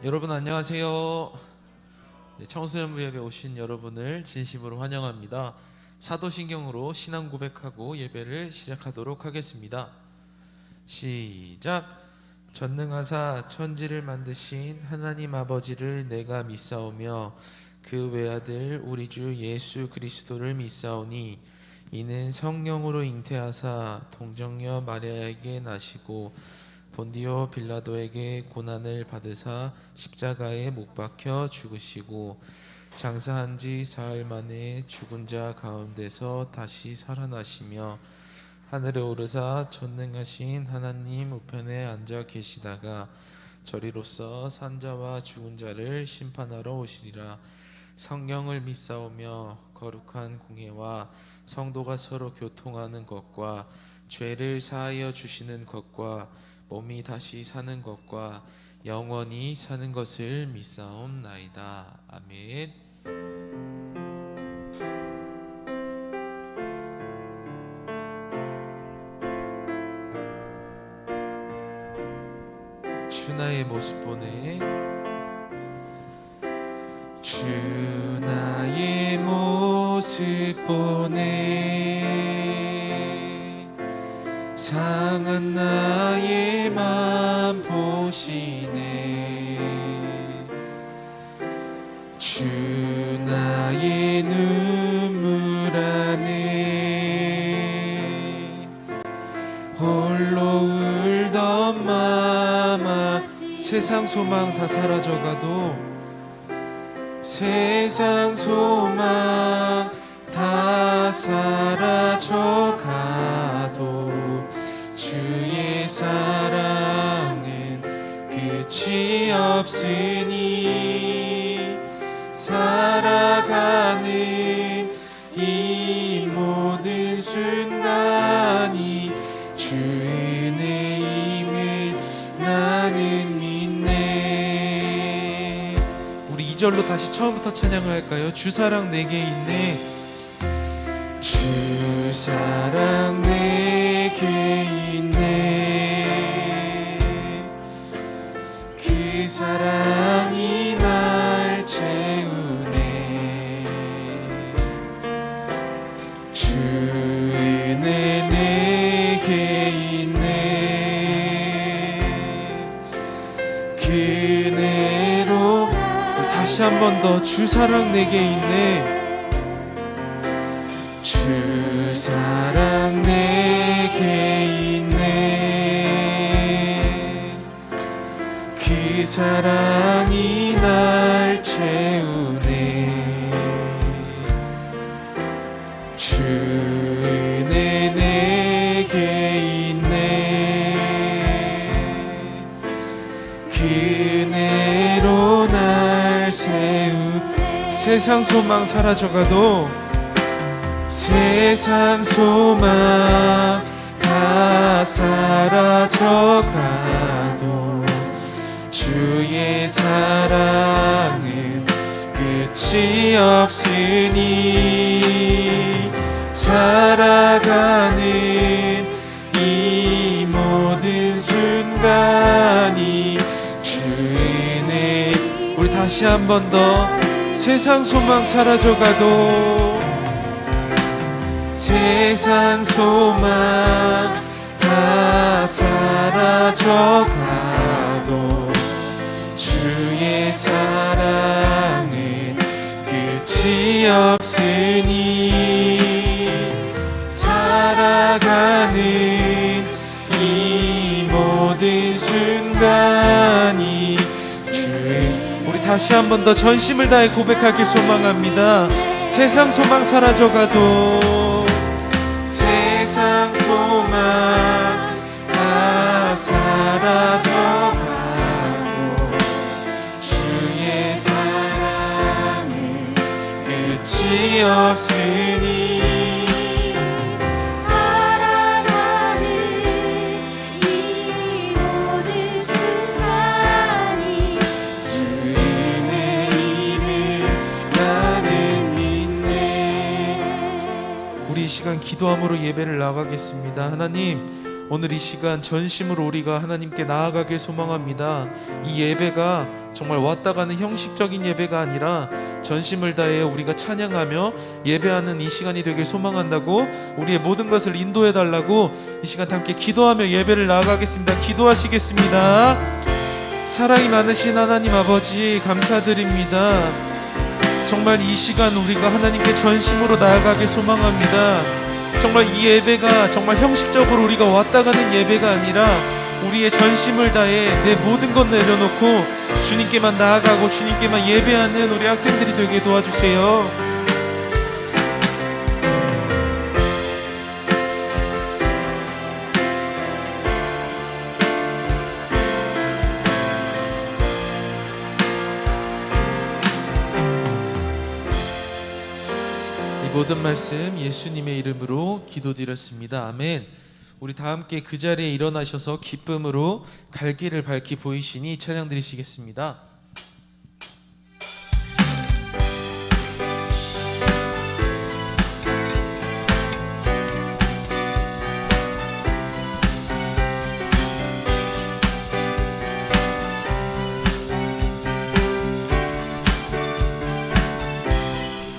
여러분 안녕하세요. 청소년부 예배 오신 여러분을 진심으로 환영합니다. 사도신경으로 신앙 고백하고 예배를 시작하도록 하겠습니다. 시작. 전능하사 천지를 만드신 하나님 아버지를 내가 믿사오며 그 외아들 우리 주 예수 그리스도를 믿사오니 이는 성령으로 잉태하사 동정녀 마리아에게 나시고 본디오 빌라도에게 고난을 받으사 십자가에 못 박혀 죽으시고 장사한 지 사흘 만에 죽은 자 가운데서 다시 살아나시며 하늘에 오르사 전능하신 하나님 우편에 앉아 계시다가 저리로서 산자와 죽은 자를 심판하러 오시리라. 성령을 믿사오며 거룩한 공회와 성도가 서로 교통하는 것과 죄를 사하여 주시는 것과 몸이 다시 사는 것과 영원히 사는 것을 믿사옵나이다. 아멘. 주 나의 모습 보네. 주 나의 모습 보네. 상한 나의 맘 보시네. 주 나의 눈물 안에 홀로 울던 마마. 세상 소망 다 사라져가도, 세상 소망 다 사라져가도 주의 사랑은 끝이 없으니 살아가는 이 모든 순간이 주 은혜임을 나는 믿네. 우리 2절로 다시 처음부터 찬양을 할까요? 주 사랑 내게 있네. 주 사랑 내게 있네. 그 사랑이 날 채우네. 주 은혜 내게 있네. 그 은혜로 다시 한 번 더 주 사랑 내게 있네. 주 사랑 내게 있네. 그 사랑이 날 채우네. 주 은혜 내게 있네. 그 은혜로 날 세상 소망 사라져가도, 세상 소망 다 사라져가도 주의 사랑은 끝이 없으니 살아가는 이 모든 순간이 주 은혜. 우리 다시 한 번 더. 세상 소망 사라져가도, 세상 소망 다 사라져가도 주의 사랑은 끝이 없으니 살아가는 이 모든 순간이 우리 다시 한 번 더 전심을 다해 고백하길 소망합니다. 세상 소망 사라져가도, 세상 소망 다 사라져가도 주의 사랑은 끝이 없으니 살아가는 이 모든 순간이 주 은혜임을 나는 믿네. 우리 이 시간 기도함으로 예배를 나가겠습니다. 하나님, 오늘 이 시간 전심으로 우리가 하나님께 나아가길 소망합니다. 이 예배가 정말 왔다 가는 형식적인 예배가 아니라 전심을 다해 우리가 찬양하며 예배하는 이 시간이 되길 소망한다고, 우리의 모든 것을 인도해 달라고 이 시간 함께 기도하며 예배를 나아가겠습니다. 기도하시겠습니다. 사랑이 많으신 하나님 아버지, 감사드립니다. 정말 이 시간 우리가 하나님께 전심으로 나아가길 소망합니다. 정말 이 예배가 정말 형식적으로 우리가 왔다 가는 예배가 아니라 우리의 전심을 다해 내 모든 것 내려놓고 주님께만 나아가고 주님께만 예배하는 우리 학생들이 되게 도와주세요. 모든 말씀 예수님의 이름으로 기도드렸습니다. 아멘. 우리 다 함께 그 자리에 일어나셔서 기쁨으로 갈 길을 밝히 보이시니 찬양 드리시겠습니다.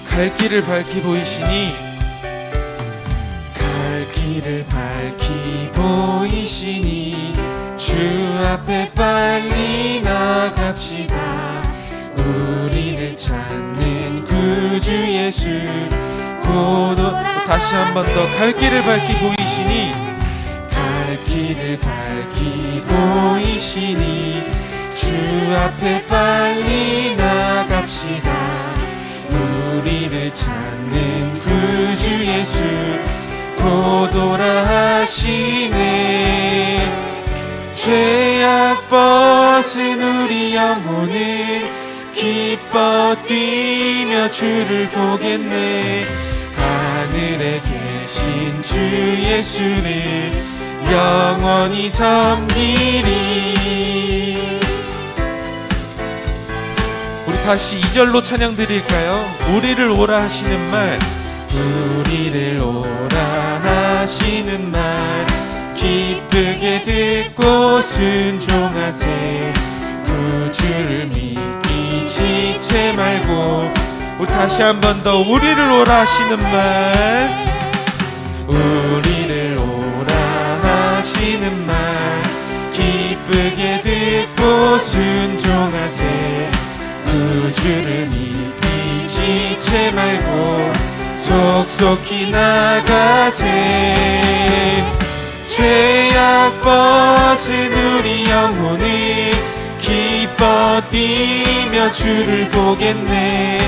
갈 길을 밝히 보이시니, 갈 길을 밝히 보이시니 주 앞에 빨리 나갑시다. 우리를 찾는 구주 예수 다시 한 번 더 갈 길을 밝히 보이시니, 갈 길을 밝히 보이시니 주 앞에 빨리 나갑시다. 우리를 찾는 구주 예수 곧 오라 하시네. 죄악 벗은 우리 영혼은 기뻐 뛰며 주를 보겠네. 하늘에 계신 주 예수를 영원히 섬기리. 우리 다시 2절로 찬양 드릴까요? 우리를 오라 하시는 말, 우리를 오라 하시는 말 기쁘게 듣고 순종하세. 구주를 믿기 지체 말고. 우리 다시 한 번 더 우리를 오라 하시는 말, 우리를 오라 하시는 말 기쁘게 듣고 순종하세. 구주를 믿기 지체 말고 속속히 나가세. 죄악 벗은 우리 영혼을 기뻐 뛰며 주를 보겠네.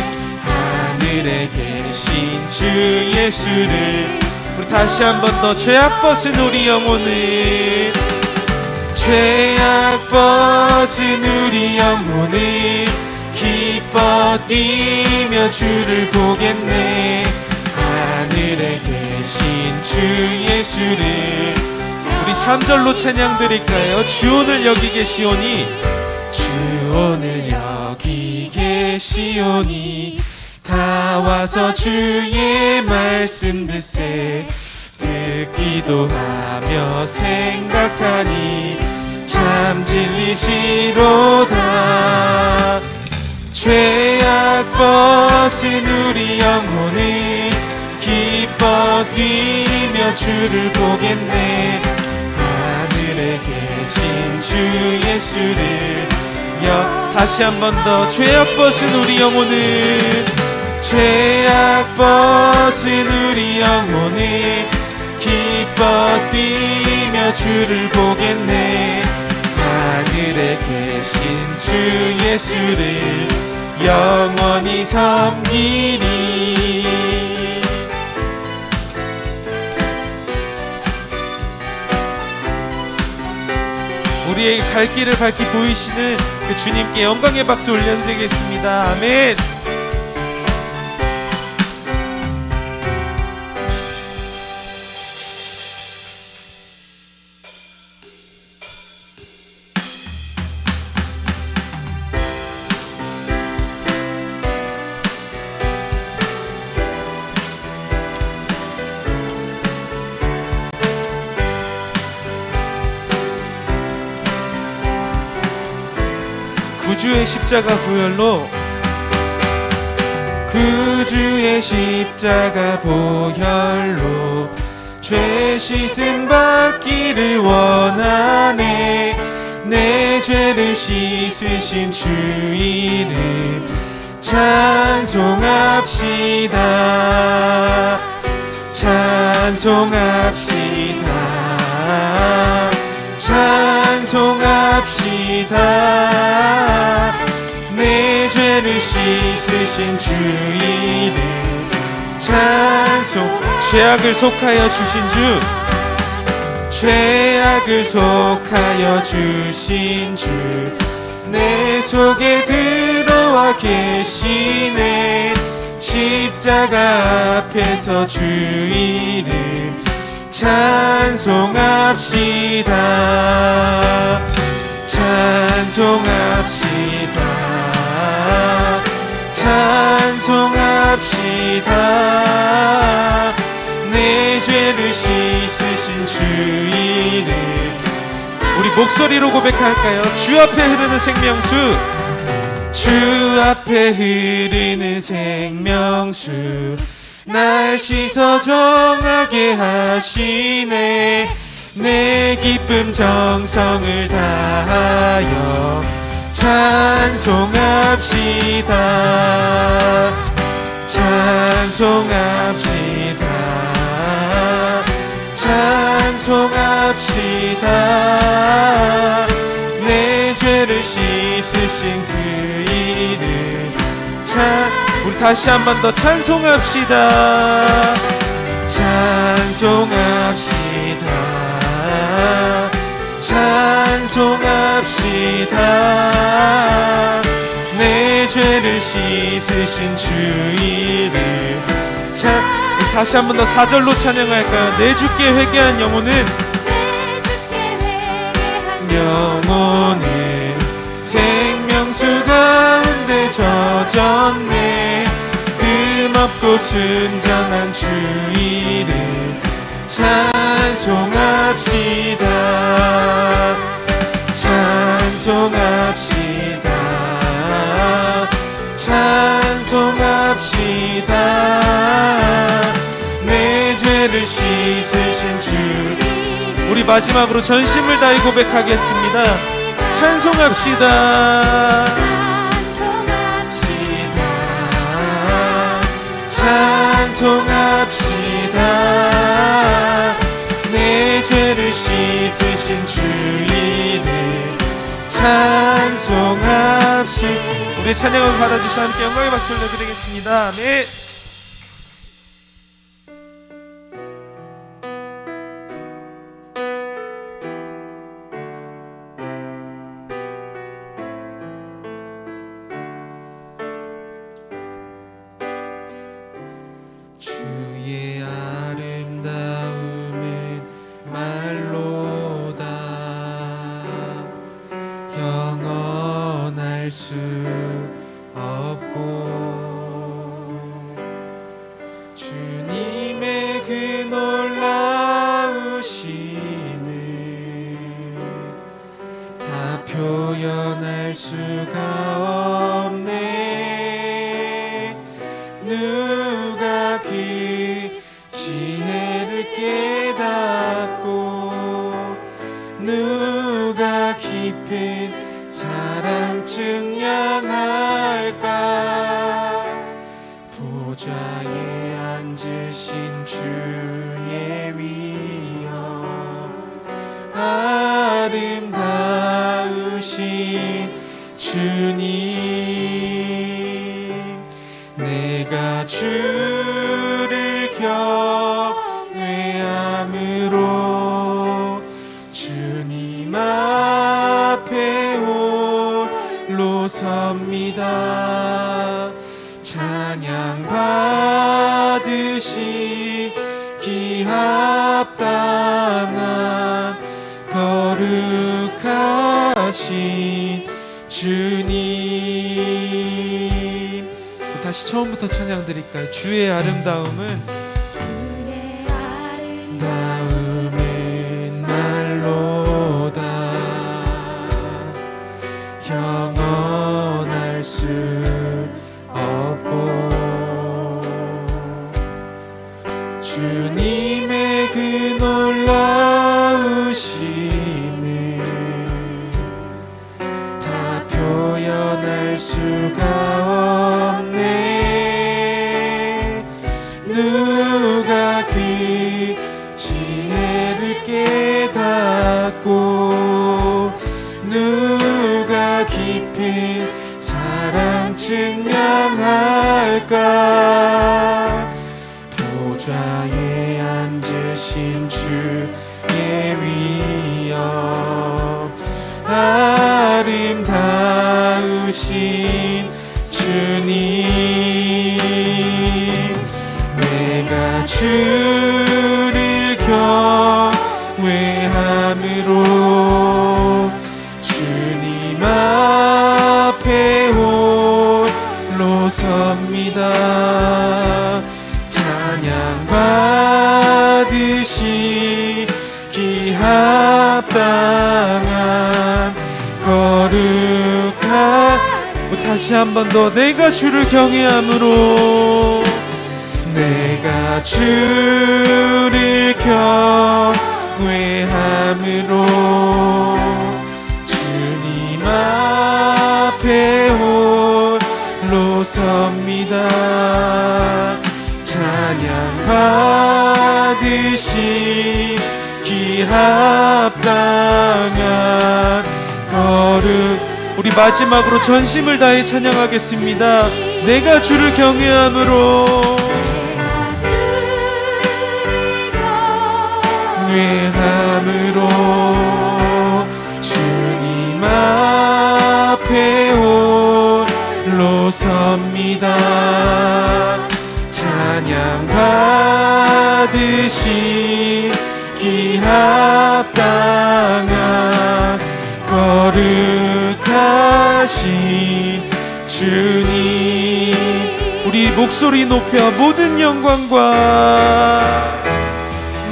하늘에 계신 주 예수를. 우리 다시 한 번 더 죄악 벗은 우리 영혼을, 죄악 벗은 우리 영혼을 기뻐 뛰며 주를 보겠네. 하늘에 계신 주 예수를. 우리 3절로 찬양 드릴까요? 주 오늘 여기 계시오니, 주 오늘 여기 계시오니 다 와서 주의 말씀 듣세. 듣기도 하며 생각하니 참 진리시로다. 죄악 벗은 우리 영혼을 기뻐 뛰며 주를 보겠네. 하늘에 계신 주 예수를. 다시 한 번 더 죄악 벗은 우리 영혼을, 죄악 벗은 우리 영혼을 기뻐 뛰며 주를 보겠네. 하늘에 계신 주 예수를 영원히 섬기리. 우리의 갈 길을 밝히 보이시는 그 주님께 영광의 박수 올려드리겠습니다. 아멘. 구주의 십자가 보혈로 구주의 십자가 보혈로 죄 씻음 받기를 원하네. 내 죄를 씻으신 주 이름 찬송합시다. 찬송합시다. 찬송합시다. 내 죄를 씻으신 주 이름 찬송. 죄악을 속하여 주신 주, 죄악을 속하여 주신 주, 내 속에 들어와 계시네. 십자가 앞에서 주 이름 찬송합시다. 찬송합시다. 찬송합시다. 내 죄를 씻으신 주 이름. 우리 목소리로 고백할까요? 주 앞에 흐르는 생명수, 주 앞에 흐르는 생명수, 날 씻어 정하게 하시네. 내 기쁨 정성을 다하여 찬송합시다. 찬송합시다. 찬송합시다. 내 죄를 씻으신 그 이름 우리 다시 한 번 더 찬송합시다. 찬송합시다. 찬송합시다. 내 죄를 씻으신 주 이름 우리 다시 한 번 더 4절로 찬양할까요? 내 주께 회개한 영혼은 생명수 가운데 젖었네. 흠없고 순전한 주 이름 찬송합시다. 찬송합시다. 찬송합시다. 내 죄를 씻으신 주. 우리 마지막으로 전심을 다해 고백하겠습니다. 찬송합시다. 찬송합시다. 내 죄를 씻으신 주 이름 찬송합시다. 우리 찬양을 받아주셔서 함께 영광의 박수 올려드리겠습니다. 네. 주의 아름다움은 말로다 영원할 수 없고 주님의 그 놀라우심을 다 표현할 수가 없네. 누가 그 지혜를 깨닫고 누가 깊은 사랑 증량할까. 보좌에 앉으신 주의 위엄 아름다우신 주님 내가 주를 경외함으로 주님 앞에 홀로 섭니다. 찬양 받으시기 합당한 거룩하신 주님. 다시 처음부터 찬양 드릴까요? 주의 아름다움은 말로다 영원 주님의 그 놀라우심을 다 표현할 수가 없네. 누가 그 지혜를 깨닫고 누가 깊은 사랑 증명할까. 보좌에 앉으신 주의 위엄 아름다우신 주님. 내가 주를 경외함으로 주님 앞에 홀로 섭니다. 찬양 받으시기 합당한 거룩한. 다시 한 번 더. 내가 주를 경외함으로 내가 주를 경외함으로 주님 앞에 홀로 섭니다. 찬양 받으시기 합당한 거룩. 우리 마지막으로 전심을 다해 찬양하겠습니다. 내가 주를 경외함으로 경외함으로 주님 앞에 홀로 섭니다. 찬양 받으시기 합당한 거룩하신 주님. 우리 목소리 높여 모든 영광과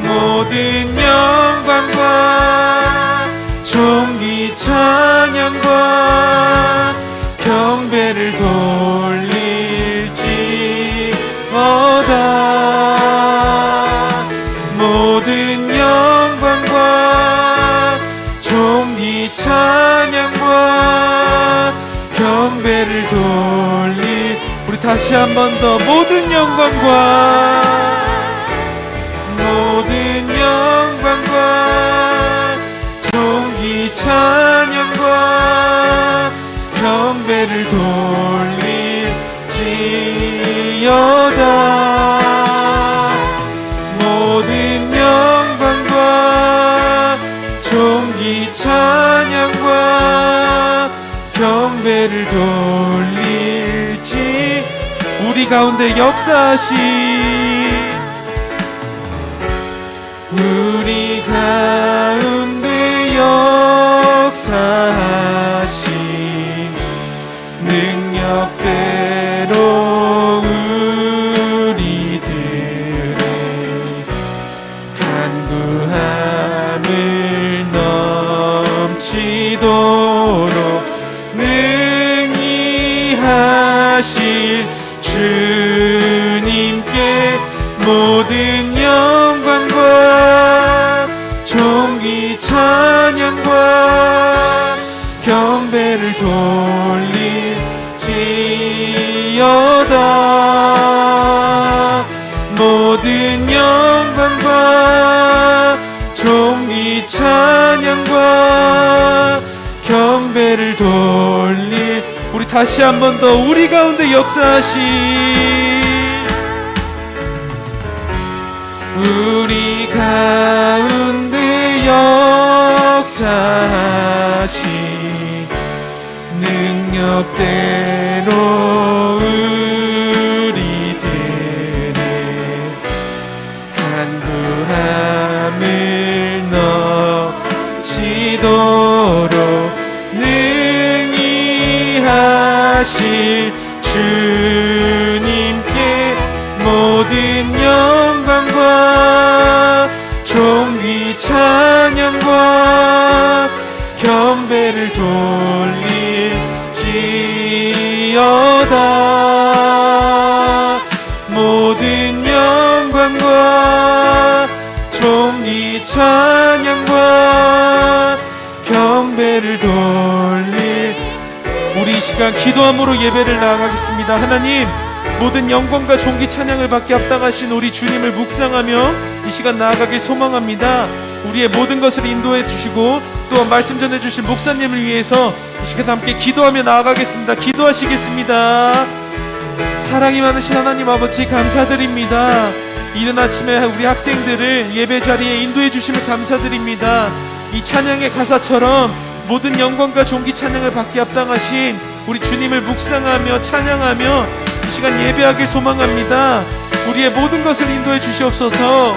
모든 영광과 존귀 찬양과 경배를 돌릴지어다. 모든 영광과 존귀 찬양과 경배를 돌릴. 우리 다시 한 번 더. 모든 영광과 모든 영광과 존귀 찬양과 경배를 돌릴지어다. 모든 영광과 존귀 찬양과 경배를 돌릴지. 우리 가운데 역사하신 우리 가운데 역사하신 능력대로 우리들의 간구함을 넘치도록 능히 하실 주님께 모든 영광과 존귀 찬양과 경배를 돌릴지어다. 모든 영광과 존귀 찬양과 경배를 돌릴. 우리 다시 한 번 더. 우리 가운데 역사하신 우리 가운데 역사하신 능력대로 우리들의 간구함을 넘치도록 능히 하실 주님께 모든 영광과 존귀 찬양과 경배를 돌릴지어다. 모든 영광과 찬양과 경배를 돌릴 우리 이 시간 기도함으로 예배를 나아가겠습니다. 하나님, 모든 영광과 존귀 찬양을 받게 합당하신 우리 주님을 묵상하며 이 시간 나아가길 소망합니다. 우리의 모든 것을 인도해 주시고 또한 말씀 전해 주실 목사님을 위해서 이 시간 함께 기도하며 나아가겠습니다. 기도하시겠습니다. 사랑이 많으신 하나님 아버지, 감사드립니다. 이른 아침에 우리 학생들을 예배 자리에 인도해 주심을 감사드립니다. 이 찬양의 가사처럼 모든 영광과 존귀 찬양을 받게 합당하신 우리 주님을 묵상하며 찬양하며 이 시간 예배하길 소망합니다. 우리의 모든 것을 인도해 주시옵소서.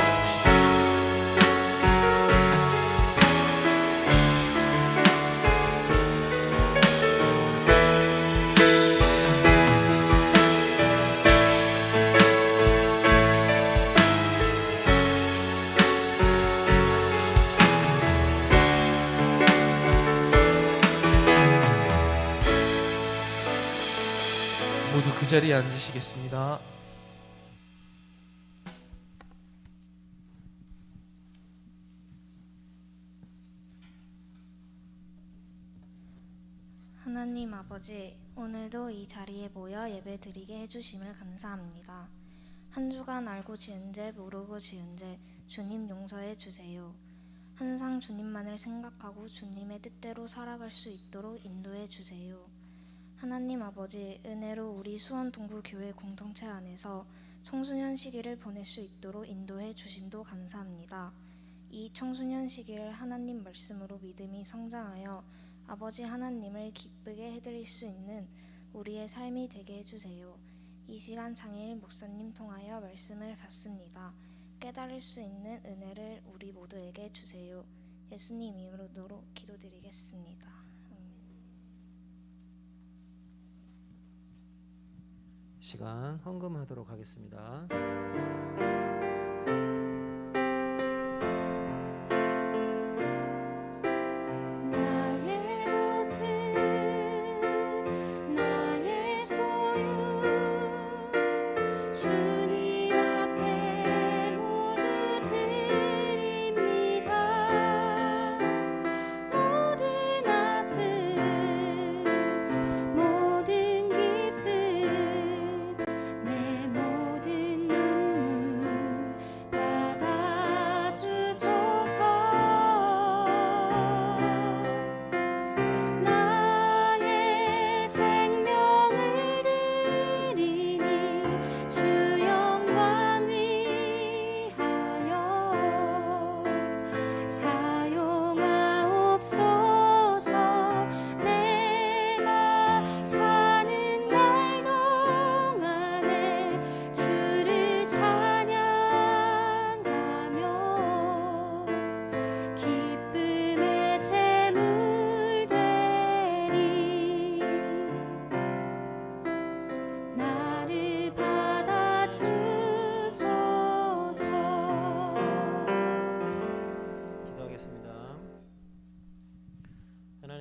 모두 그 자리에 앉으시겠습니다. 하나님 아버지, 오늘도 이 자리에 모여 예배드리게 해주심을 감사합니다. 한 주간 알고 지은 죄 모르고 지은 죄 주님 용서해 주세요. 항상 주님만을 생각하고 주님의 뜻대로 살아갈 수 있도록 인도해 주세요. 하나님 아버지, 은혜로 우리 수원동부교회 공동체 안에서 청소년 시기를 보낼 수 있도록 인도해 주심도 감사합니다. 이 청소년 시기를 하나님 말씀으로 믿음이 성장하여 아버지 하나님을 기쁘게 해드릴 수 있는 우리의 삶이 되게 해주세요. 이 시간 장혜일 목사님 통하여 말씀을 받습니다. 깨달을 수 있는 은혜를 우리 모두에게 주세요. 예수님 이름으로 기도드리겠습니다. 시간 헌금하도록 하겠습니다.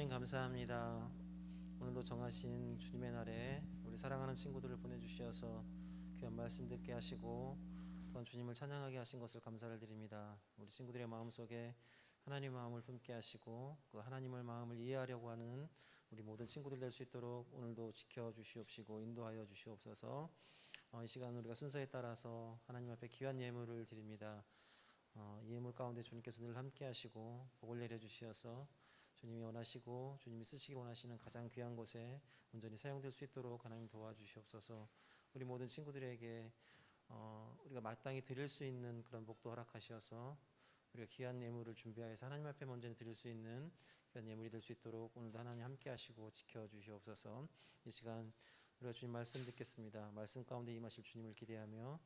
감사합니다. 오늘도 정하신 주님의 날에 우리 사랑하는 친구들을 보내주셔서 귀한 말씀 듣게 하시고 또한 주님을 찬양하게 하신 것을 감사를 드립니다. 우리 친구들의 마음속에 하나님 마음을 품게 하시고 그 하나님의 마음을 이해하려고 하는 우리 모든 친구들 될 수 있도록 오늘도 지켜주시옵시고 인도하여 주시옵소서. 이 시간 우리가 순서에 따라서 하나님 앞에 귀한 예물을 드립니다. 이 예물 가운데 주님께서 늘 함께 하시고 복을 내려주시어서 주님이 원하시고 주님이 쓰시기 원하시는 가장 귀한 곳에 온전히 사용될 수 있도록 하나님 도와주시옵소서. 우리 모든 친구들에게 우리가 마땅히 드릴 수 있는 그런 복도 허락하셔서 우리가 귀한 예물을 준비하여서 하나님 앞에 온전히 드릴 수 있는 귀한 예물이 될 수 있도록 오늘도 하나님 함께 하시고 지켜주시옵소서. 이 시간 우리가 주님 말씀 듣겠습니다. 말씀 가운데 임하실 주님을 기대하며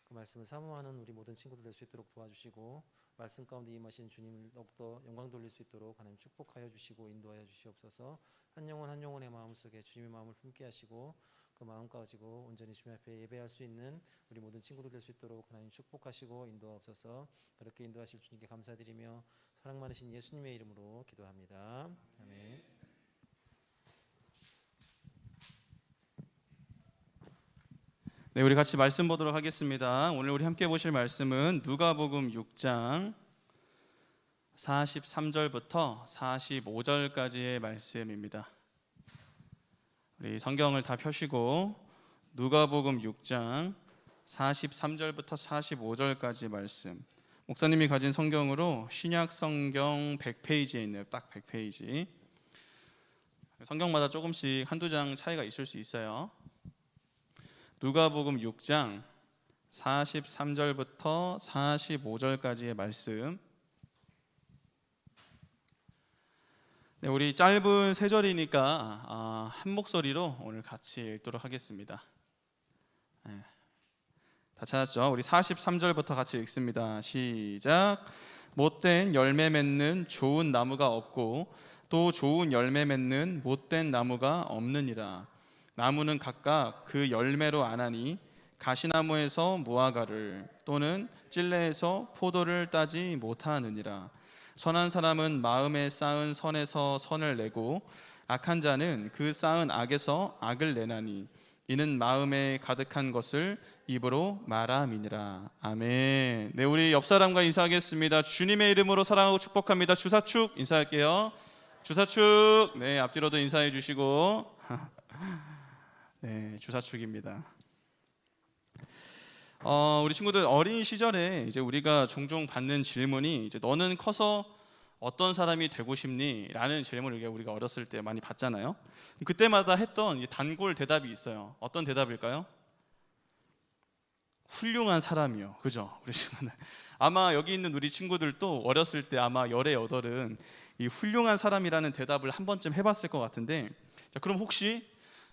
그 말씀을 사모하는 우리 모든 친구들 될 수 있도록 도와주시고 말씀 가운데 임하신 주님을 더욱더 영광 돌릴 수 있도록 하나님 축복하여 주시고 인도하여 주시옵소서. 한 영혼 한 영혼의 마음속에 주님의 마음을 품게 하시고 그 마음 가지고 온전히 주님 앞에 예배할 수 있는 우리 모든 친구들 될 수 있도록 하나님 축복하시고 인도하옵소서. 그렇게 인도하실 주님께 감사드리며 사랑 많으신 예수님의 이름으로 기도합니다. 아멘. 네, 우리 같이 말씀 보도록 하겠습니다. 오늘 우리 함께 보실 말씀은 누가복음 6장 43절부터 45절까지의 말씀입니다. 우리 성경을 다 펴시고 누가복음 6장 43절부터 45절까지 말씀. 목사님이 가진 성경으로 신약 성경 100페이지에 있네요. 딱 100페이지. 성경마다 조금씩 한두 장 차이가 있을 수 있어요. 누가복음 6장 43절부터 45절까지의 말씀. 네, 우리 짧은 세 절이니까 한 목소리로 오늘 같이 읽도록 하겠습니다. 네, 다 찾았죠? 우리 43절부터 같이 읽습니다. 시작. 못된 열매 맺는 좋은 나무가 없고 또 좋은 열매 맺는 못된 나무가 없느니라. 나무는 각각 그 열매로 아나니 가시나무에서 무화과를 또는 찔레에서 포도를 따지 못하느니라. 선한 사람은 마음에 쌓은 선에서 선을 내고 악한 자는 그 쌓은 악에서 악을 내나니 이는 마음에 가득한 것을 입으로 말함이니라. 아멘. 네, 우리 옆 사람과 인사하겠습니다. 주님의 이름으로 사랑하고 축복합니다. 주사축 인사할게요. 주사축. 네, 앞뒤로도 인사해 주시고. 네, 주사축입니다. 우리 친구들 어린 시절에 이제 우리가 종종 받는 질문이 이제 너는 커서 어떤 사람이 되고 싶니? 라는 질문을 우리가 어렸을 때 많이 받잖아요. 그때마다 했던 단골 대답이 있어요. 어떤 대답일까요? 훌륭한 사람이요. 그죠? 우리 친구들. 아마 여기 있는 우리 친구들도 어렸을 때 아마 열의 여덟은 이 훌륭한 사람이라는 대답을 한 번쯤 해봤을 것 같은데, 자, 그럼 혹시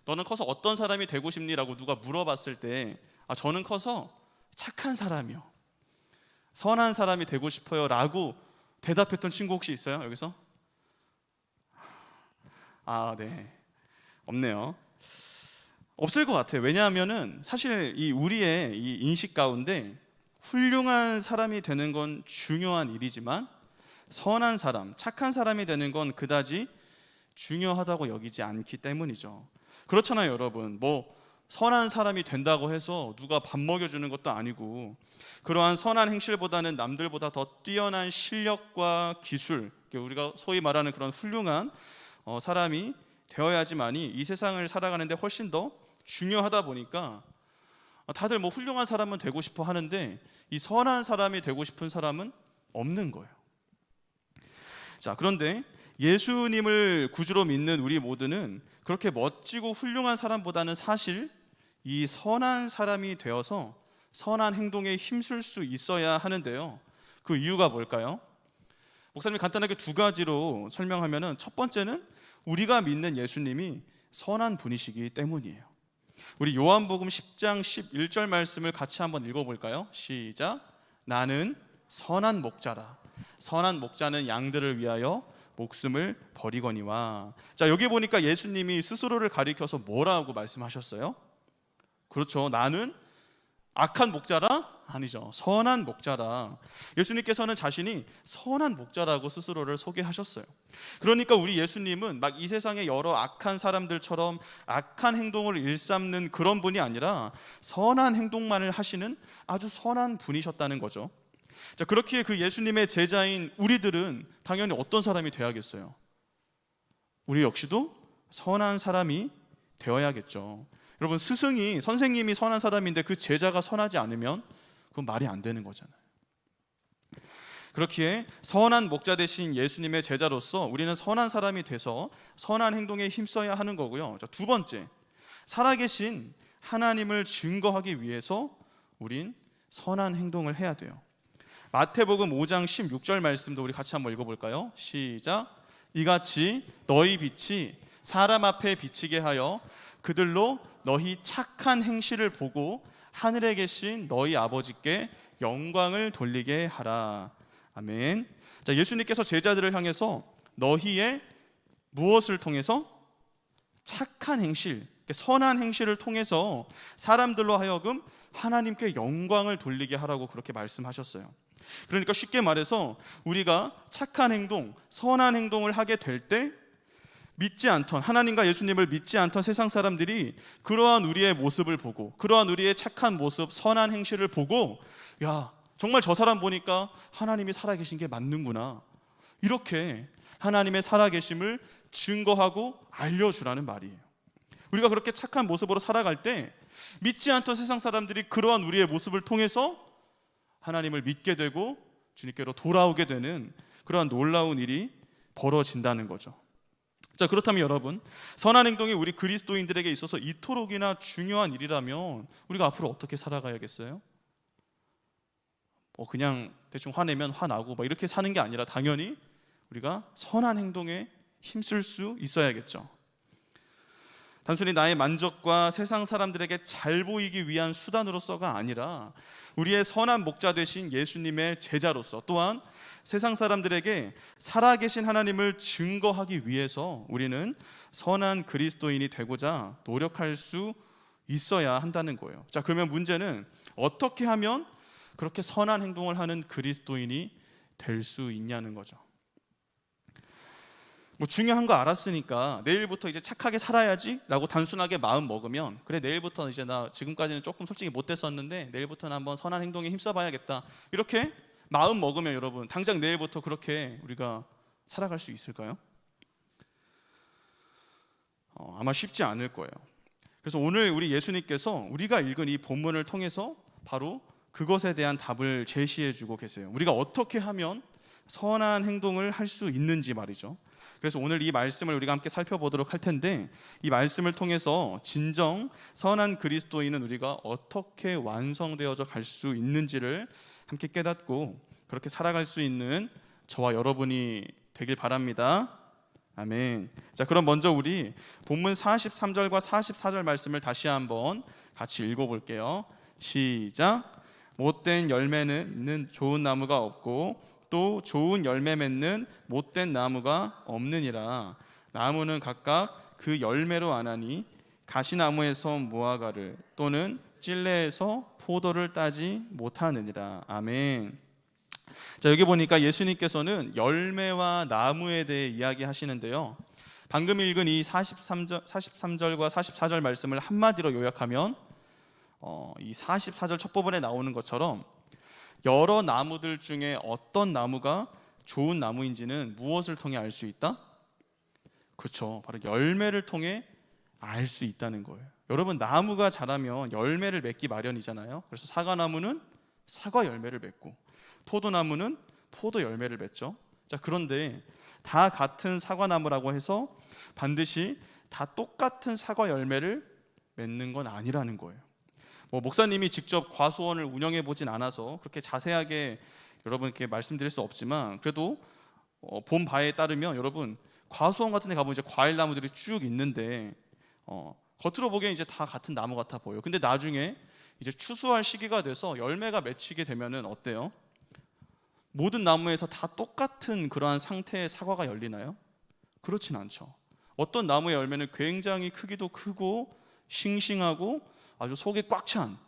너는 커서 어떤 사람이 되고 싶니? 라고 누가 물어봤을 때 저는 커서 착한 사람이요, 선한 사람이 되고 싶어요 라고 대답했던 친구 혹시 있어요? 여기서? 네, 없네요. 없을 것 같아요. 왜냐하면은 사실 이 우리의 이 인식 가운데 훌륭한 사람이 되는 건 중요한 일이지만 선한 사람, 착한 사람이 되는 건 그다지 중요하다고 여기지 않기 때문이죠. 그렇잖아요, 여러분. 선한 사람이 된다고 해서 누가 밥 먹여주는 것도 아니고, 그러한 선한 행실보다는 남들보다 더 뛰어난 실력과 기술, 우리가 소위 말하는 그런 훌륭한 사람이 되어야지만이 이 세상을 살아가는데 훨씬 더 중요하다 보니까 다들 훌륭한 사람은 되고 싶어 하는데 이 선한 사람이 되고 싶은 사람은 없는 거예요. 자, 그런데 예수님을 구주로 믿는 우리 모두는 그렇게 멋지고 훌륭한 사람보다는 사실 이 선한 사람이 되어서 선한 행동에 힘쓸 수 있어야 하는데요. 그 이유가 뭘까요? 목사님이 간단하게 두 가지로 설명하면은, 첫 번째는 우리가 믿는 예수님이 선한 분이시기 때문이에요. 우리 요한복음 10장 11절 말씀을 같이 한번 읽어볼까요? 시작. 나는 선한 목자라. 선한 목자는 양들을 위하여 목숨을 버리거니와. 자, 여기 보니까 예수님이 스스로를 가리켜서 뭐라고 말씀하셨어요? 그렇죠. 나는 악한 목자라? 아니죠. 선한 목자라. 예수님께서는 자신이 선한 목자라고 스스로를 소개하셨어요. 그러니까 우리 예수님은 막 이 세상의 여러 악한 사람들처럼 악한 행동을 일삼는 그런 분이 아니라 선한 행동만을 하시는 아주 선한 분이셨다는 거죠. 자, 그렇기에 그 예수님의 제자인 우리들은 당연히 어떤 사람이 되어야겠어요? 우리 역시도 선한 사람이 되어야겠죠. 여러분, 스승이, 선생님이 선한 사람인데 그 제자가 선하지 않으면 그건 말이 안 되는 거잖아요. 그렇기에 선한 목자 되신 예수님의 제자로서 우리는 선한 사람이 돼서 선한 행동에 힘써야 하는 거고요. 자, 두 번째, 살아계신 하나님을 증거하기 위해서 우린 선한 행동을 해야 돼요. 마태복음 5장 16절 말씀도 우리 같이 한번 읽어볼까요? 시작. 이같이 너희 빛이 사람 앞에 비치게 하여 그들로 너희 착한 행실을 보고 하늘에 계신 너희 아버지께 영광을 돌리게 하라. 아멘. 자, 예수님께서 제자들을 향해서 너희의 무엇을 통해서? 착한 행실, 선한 행실을 통해서 사람들로 하여금 하나님께 영광을 돌리게 하라고 그렇게 말씀하셨어요. 그러니까 쉽게 말해서 우리가 착한 행동, 선한 행동을 하게 될 때 믿지 않던, 하나님과 예수님을 믿지 않던 세상 사람들이 그러한 우리의 모습을 보고, 그러한 우리의 착한 모습, 선한 행실을 보고, 야, 정말 저 사람 보니까 하나님이 살아계신 게 맞는구나, 이렇게 하나님의 살아계심을 증거하고 알려주라는 말이에요. 우리가 그렇게 착한 모습으로 살아갈 때 믿지 않던 세상 사람들이 그러한 우리의 모습을 통해서 하나님을 믿게 되고 주님께로 돌아오게 되는 그러한 놀라운 일이 벌어진다는 거죠. 자, 그렇다면 여러분, 선한 행동이 우리 그리스도인들에게 있어서 이토록이나 중요한 일이라면 우리가 앞으로 어떻게 살아가야겠어요? 그냥 대충 화내면 화나고 이렇게 사는 게 아니라 당연히 우리가 선한 행동에 힘쓸 수 있어야겠죠. 단순히 나의 만족과 세상 사람들에게 잘 보이기 위한 수단으로서가 아니라 우리의 선한 목자 되신 예수님의 제자로서, 또한 세상 사람들에게 살아계신 하나님을 증거하기 위해서 우리는 선한 그리스도인이 되고자 노력할 수 있어야 한다는 거예요. 자, 그러면 문제는 어떻게 하면 그렇게 선한 행동을 하는 그리스도인이 될 수 있냐는 거죠. 중요한 거 알았으니까 내일부터 이제 착하게 살아야지라고 단순하게 마음 먹으면, 그래 내일부터 이제 나 지금까지는 조금 솔직히 못됐었는데 내일부터는 한번 선한 행동에 힘써봐야겠다, 이렇게 마음 먹으면 여러분 당장 내일부터 그렇게 우리가 살아갈 수 있을까요? 아마 쉽지 않을 거예요. 그래서 오늘 우리 예수님께서 우리가 읽은 이 본문을 통해서 바로 그것에 대한 답을 제시해 주고 계세요. 우리가 어떻게 하면 선한 행동을 할 수 있는지 말이죠. 그래서 오늘 이 말씀을 우리가 함께 살펴보도록 할 텐데, 이 말씀을 통해서 진정 선한 그리스도인은 우리가 어떻게 완성되어져 갈 수 있는지를 함께 깨닫고 그렇게 살아갈 수 있는 저와 여러분이 되길 바랍니다. 아멘. 자, 그럼 먼저 우리 본문 43절과 44절 말씀을 다시 한번 같이 읽어볼게요. 시작. 못된 열매는 있는 좋은 나무가 없고 또 좋은 열매 맺는 못된 나무가 없느니라. 나무는 각각 그 열매로 아나니 가시나무에서 무화과를 또는 찔레에서 포도를 따지 못하느니라. 아멘. 자, 여기 보니까 예수님께서는 열매와 나무에 대해 이야기하시는데요, 방금 읽은 이 43절과 44절 말씀을 한마디로 요약하면 이 44절 첫 부분에 나오는 것처럼 여러 나무들 중에 어떤 나무가 좋은 나무인지는 무엇을 통해 알 수 있다? 그렇죠, 바로 열매를 통해 알 수 있다는 거예요. 여러분, 나무가 자라면 열매를 맺기 마련이잖아요. 그래서 사과나무는 사과 열매를 맺고 포도나무는 포도 열매를 맺죠. 자, 그런데 다 같은 사과나무라고 해서 반드시 다 똑같은 사과 열매를 맺는 건 아니라는 거예요. 목사님이 직접 과수원을 운영해 보진 않아서 그렇게 자세하게 여러분께 말씀드릴 수 없지만, 그래도 본 바에 따르면 여러분 과수원 같은 데 가보면 이제 과일 나무들이 쭉 있는데 겉으로 보기엔 이제 다 같은 나무 같아 보여요. 근데 나중에 이제 추수할 시기가 돼서 열매가 맺히게 되면은 어때요? 모든 나무에서 다 똑같은 그러한 상태의 사과가 열리나요? 그렇진 않죠. 어떤 나무의 열매는 굉장히 크기도 크고 싱싱하고 아주 속이 꽉 찬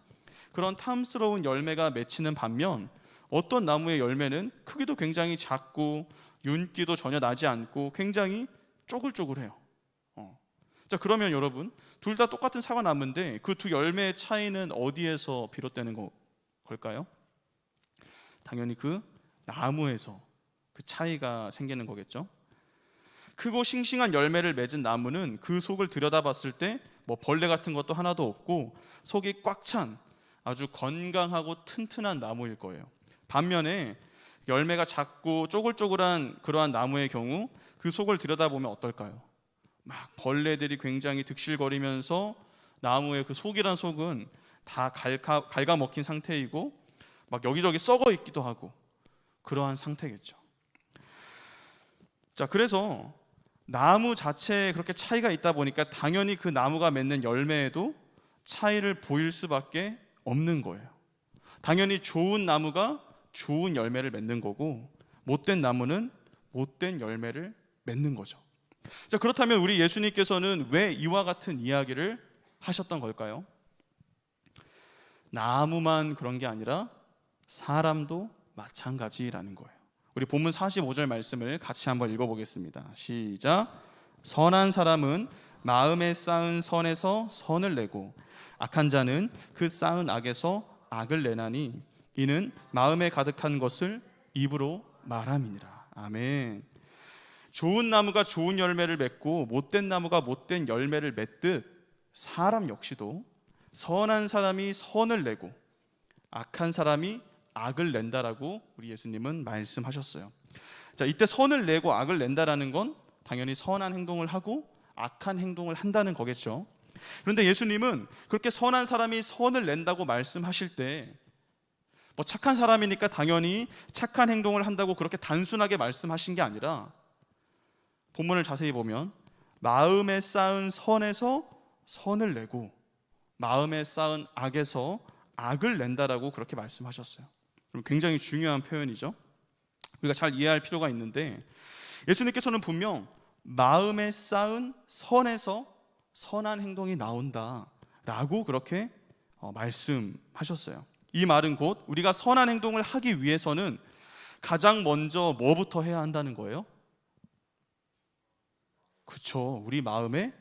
그런 탐스러운 열매가 맺히는 반면, 어떤 나무의 열매는 크기도 굉장히 작고 윤기도 전혀 나지 않고 굉장히 쪼글쪼글해요. 자, 그러면 여러분, 둘 다 똑같은 사과나무인데 그 두 열매의 차이는 어디에서 비롯되는 걸까요? 당연히 그 나무에서 그 차이가 생기는 거겠죠. 크고 싱싱한 열매를 맺은 나무는 그 속을 들여다봤을 때 벌레 같은 것도 하나도 없고 속이 꽉 찬 아주 건강하고 튼튼한 나무일 거예요. 반면에 열매가 작고 쪼글쪼글한 그러한 나무의 경우 그 속을 들여다보면 어떨까요? 막 벌레들이 굉장히 득실거리면서 나무의 그 속이란 속은 다 갉아먹힌 상태이고 막 여기저기 썩어 있기도 하고 그러한 상태겠죠. 자, 그래서 나무 자체에 그렇게 차이가 있다 보니까 당연히 그 나무가 맺는 열매에도 차이를 보일 수밖에 없는 거예요. 당연히 좋은 나무가 좋은 열매를 맺는 거고 못된 나무는 못된 열매를 맺는 거죠. 자, 그렇다면 우리 예수님께서는 왜 이와 같은 이야기를 하셨던 걸까요? 나무만 그런 게 아니라 사람도 마찬가지라는 거예요. 우리 본문 45절 말씀을 같이 한번 읽어보겠습니다. 시작. 선한 사람은 마음에 쌓은 선에서 선을 내고 악한 자는 그 쌓은 악에서 악을 내나니 이는 마음에 가득한 것을 입으로 말함이니라. 아멘. 좋은 나무가 좋은 열매를 맺고 못된 나무가 못된 열매를 맺듯 사람 역시도 선한 사람이 선을 내고 악한 사람이 악을 낸다라고 우리 예수님은 말씀하셨어요. 자, 이때 선을 내고 악을 낸다라는 건 당연히 선한 행동을 하고 악한 행동을 한다는 거겠죠. 그런데 예수님은 그렇게 선한 사람이 선을 낸다고 말씀하실 때 뭐 착한 사람이니까 당연히 착한 행동을 한다고 그렇게 단순하게 말씀하신 게 아니라 본문을 자세히 보면 마음에 쌓은 선에서 선을 내고 마음에 쌓은 악에서 악을 낸다라고 그렇게 말씀하셨어요. 그럼 굉장히 중요한 표현이죠. 우리가 잘 이해할 필요가 있는데 예수님께서는 분명 마음에 쌓은 선에서 선한 행동이 나온다라고 그렇게 말씀하셨어요. 이 말은 곧 우리가 선한 행동을 하기 위해서는 가장 먼저 뭐부터 해야 한다는 거예요? 그렇죠. 우리 마음에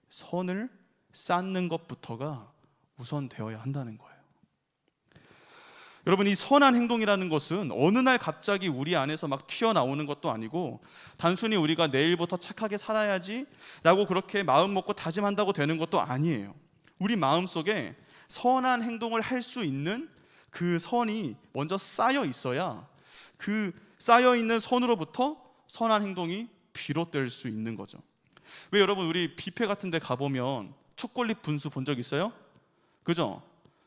선을 쌓는 것부터가 우선 되어야 한다는 거예요. 여러분, 이 선한 행동이라는 것은 어느 날 갑자기 우리 안에서 막 튀어나오는 것도 아니고 단순히 우리가 내일부터 착하게 살아야지 라고 그렇게 마음 먹고 다짐한다고 되는 것도 아니에요. 우리 마음속에 선한 행동을 할 수 있는 그 선이 먼저 쌓여 있어야 그 쌓여 있는 선으로부터 선한 행동이 비롯될 수 있는 거죠. 왜 여러분 우리 뷔페 같은 데 가보면 초콜릿 분수 본 적 있어요? 그죠?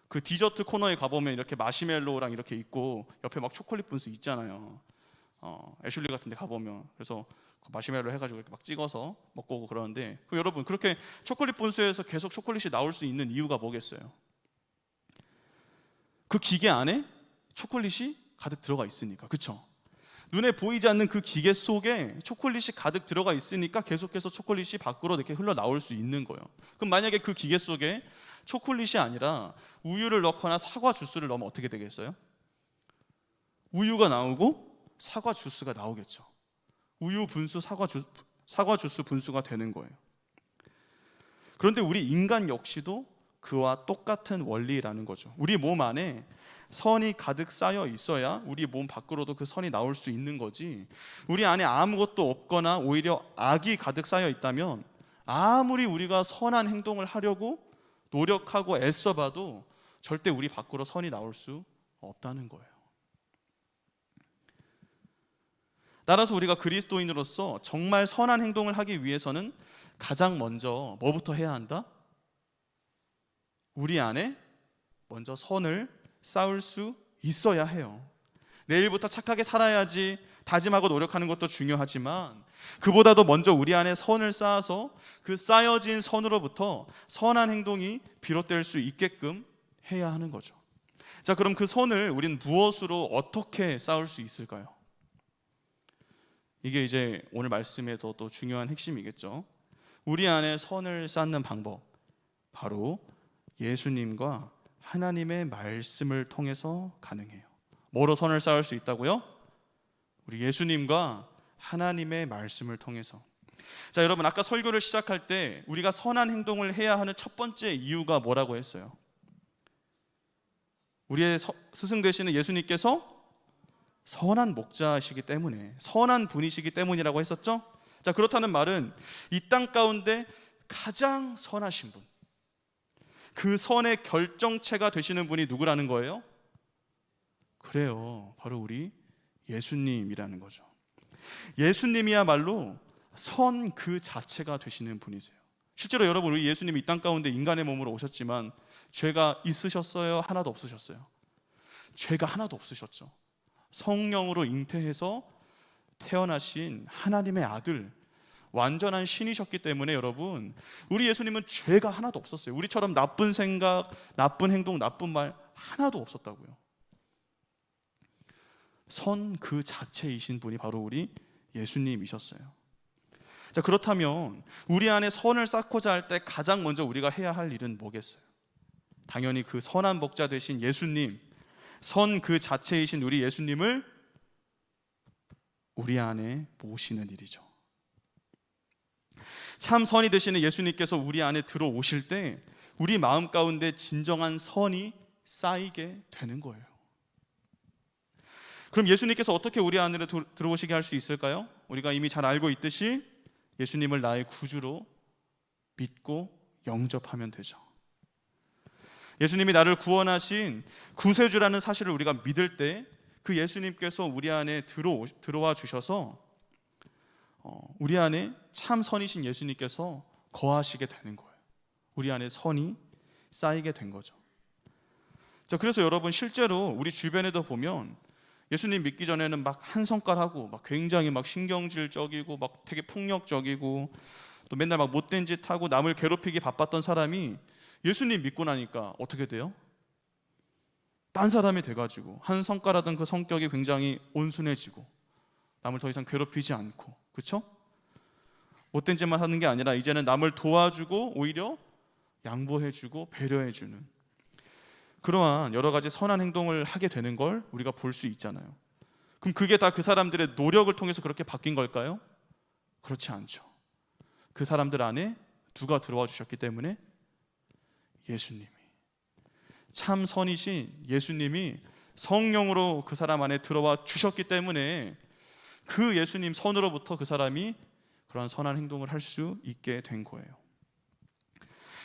그 디저트 코너에 가보면 이렇게 마시멜로우랑 이렇게 있고 옆에 막 초콜릿 분수 있잖아요. 애슐리 같은 데 가보면 그래서 그 마시멜로 해가지고 이렇게 막 찍어서 먹고 오고 그러는데 여러분 그렇게 초콜릿 분수에서 계속 초콜릿이 나올 수 있는 이유가 뭐겠어요? 그 기계 안에 초콜릿이 가득 들어가 있으니까. 그렇죠? 눈에 보이지 않는 그 기계 속에 초콜릿이 가득 들어가 있으니까 계속해서 초콜릿이 밖으로 이렇게 흘러나올 수 있는 거예요. 그럼 만약에 그 기계 속에 초콜릿이 아니라 우유를 넣거나 사과 주스를 넣으면 어떻게 되겠어요? 우유가 나오고 사과 주스가 나오겠죠. 우유 분수, 사과 주스 분수가 되는 거예요. 그런데 우리 인간 역시도 그와 똑같은 원리라는 거죠. 우리 몸 안에 선이 가득 쌓여 있어야 우리 몸 밖으로도 그 선이 나올 수 있는 거지, 우리 안에 아무것도 없거나 오히려 악이 가득 쌓여 있다면 아무리 우리가 선한 행동을 하려고 노력하고 애써봐도 절대 우리 밖으로 선이 나올 수 없다는 거예요. 따라서 우리가 그리스도인으로서 정말 선한 행동을 하기 위해서는 가장 먼저 뭐부터 해야 한다? 우리 안에 먼저 선을 쌓을 수 있어야 해요. 내일부터 착하게 살아야지 다짐하고 노력하는 것도 중요하지만 그보다도 먼저 우리 안에 선을 쌓아서 그 쌓여진 선으로부터 선한 행동이 비롯될 수 있게끔 해야 하는 거죠. 자, 그럼 그 선을 우리는 무엇으로 어떻게 쌓을 수 있을까요? 이게 이제 오늘 말씀에서 또 중요한 핵심이겠죠. 우리 안에 선을 쌓는 방법, 바로 예수님과 하나님의 말씀을 통해서 가능해요. 뭐로 선을 쌓을 수 있다고요? 우리 예수님과 하나님의 말씀을 통해서. 자, 여러분 아까 설교를 시작할 때 우리가 선한 행동을 해야 하는 첫 번째 이유가 뭐라고 했어요? 우리의 스승 되시는 예수님께서 선한 목자시기 때문에, 선한 분이시기 때문이라고 했었죠? 자, 그렇다는 말은 이 땅 가운데 가장 선하신 분, 그 선의 결정체가 되시는 분이 누구라는 거예요? 그래요, 바로 우리 예수님이라는 거죠. 예수님이야말로 선 그 자체가 되시는 분이세요. 실제로 여러분, 우리 예수님이 이 땅 가운데 인간의 몸으로 오셨지만 죄가 있으셨어요? 하나도 없으셨어요? 죄가 하나도 없으셨죠. 성령으로 잉태해서 태어나신 하나님의 아들, 완전한 신이셨기 때문에 여러분, 우리 예수님은 죄가 하나도 없었어요. 우리처럼 나쁜 생각, 나쁜 행동, 나쁜 말 하나도 없었다고요. 선 그 자체이신 분이 바로 우리 예수님이셨어요. 자, 그렇다면 우리 안에 선을 쌓고자 할 때 가장 먼저 우리가 해야 할 일은 뭐겠어요? 당연히 그 선한 목자 되신 예수님, 선 그 자체이신 우리 예수님을 우리 안에 모시는 일이죠. 참 선이 되시는 예수님께서 우리 안에 들어오실 때 우리 마음 가운데 진정한 선이 쌓이게 되는 거예요. 그럼 예수님께서 어떻게 우리 안으로 들어오시게 할 수 있을까요? 우리가 이미 잘 알고 있듯이 예수님을 나의 구주로 믿고 영접하면 되죠. 예수님이 나를 구원하신 구세주라는 사실을 우리가 믿을 때 그 예수님께서 우리 안에 들어와 주셔서 우리 안에 참 선이신 예수님께서 거하시게 되는 거예요. 우리 안에 선이 쌓이게 된 거죠. 자, 그래서 여러분 실제로 우리 주변에도 보면 예수님 믿기 전에는 막 한성깔하고 막 굉장히 막 신경질적이고 막 되게 폭력적이고 또 맨날 막 못된 짓 하고 남을 괴롭히기 바빴던 사람이 예수님 믿고 나니까 어떻게 돼요? 딴 사람이 돼가지고 한성깔하던 그 성격이 굉장히 온순해지고 남을 더 이상 괴롭히지 않고, 그렇죠? 못된 짓만 하는 게 아니라 이제는 남을 도와주고 오히려 양보해주고 배려해주는 그러한 여러 가지 선한 행동을 하게 되는 걸 우리가 볼 수 있잖아요. 그럼 그게 다 그 사람들의 노력을 통해서 그렇게 바뀐 걸까요? 그렇지 않죠. 그 사람들 안에 누가 들어와 주셨기 때문에? 예수님이, 참 선이신 예수님이 성령으로 그 사람 안에 들어와 주셨기 때문에 그 예수님 선으로부터 그 사람이 그러한 선한 행동을 할 수 있게 된 거예요.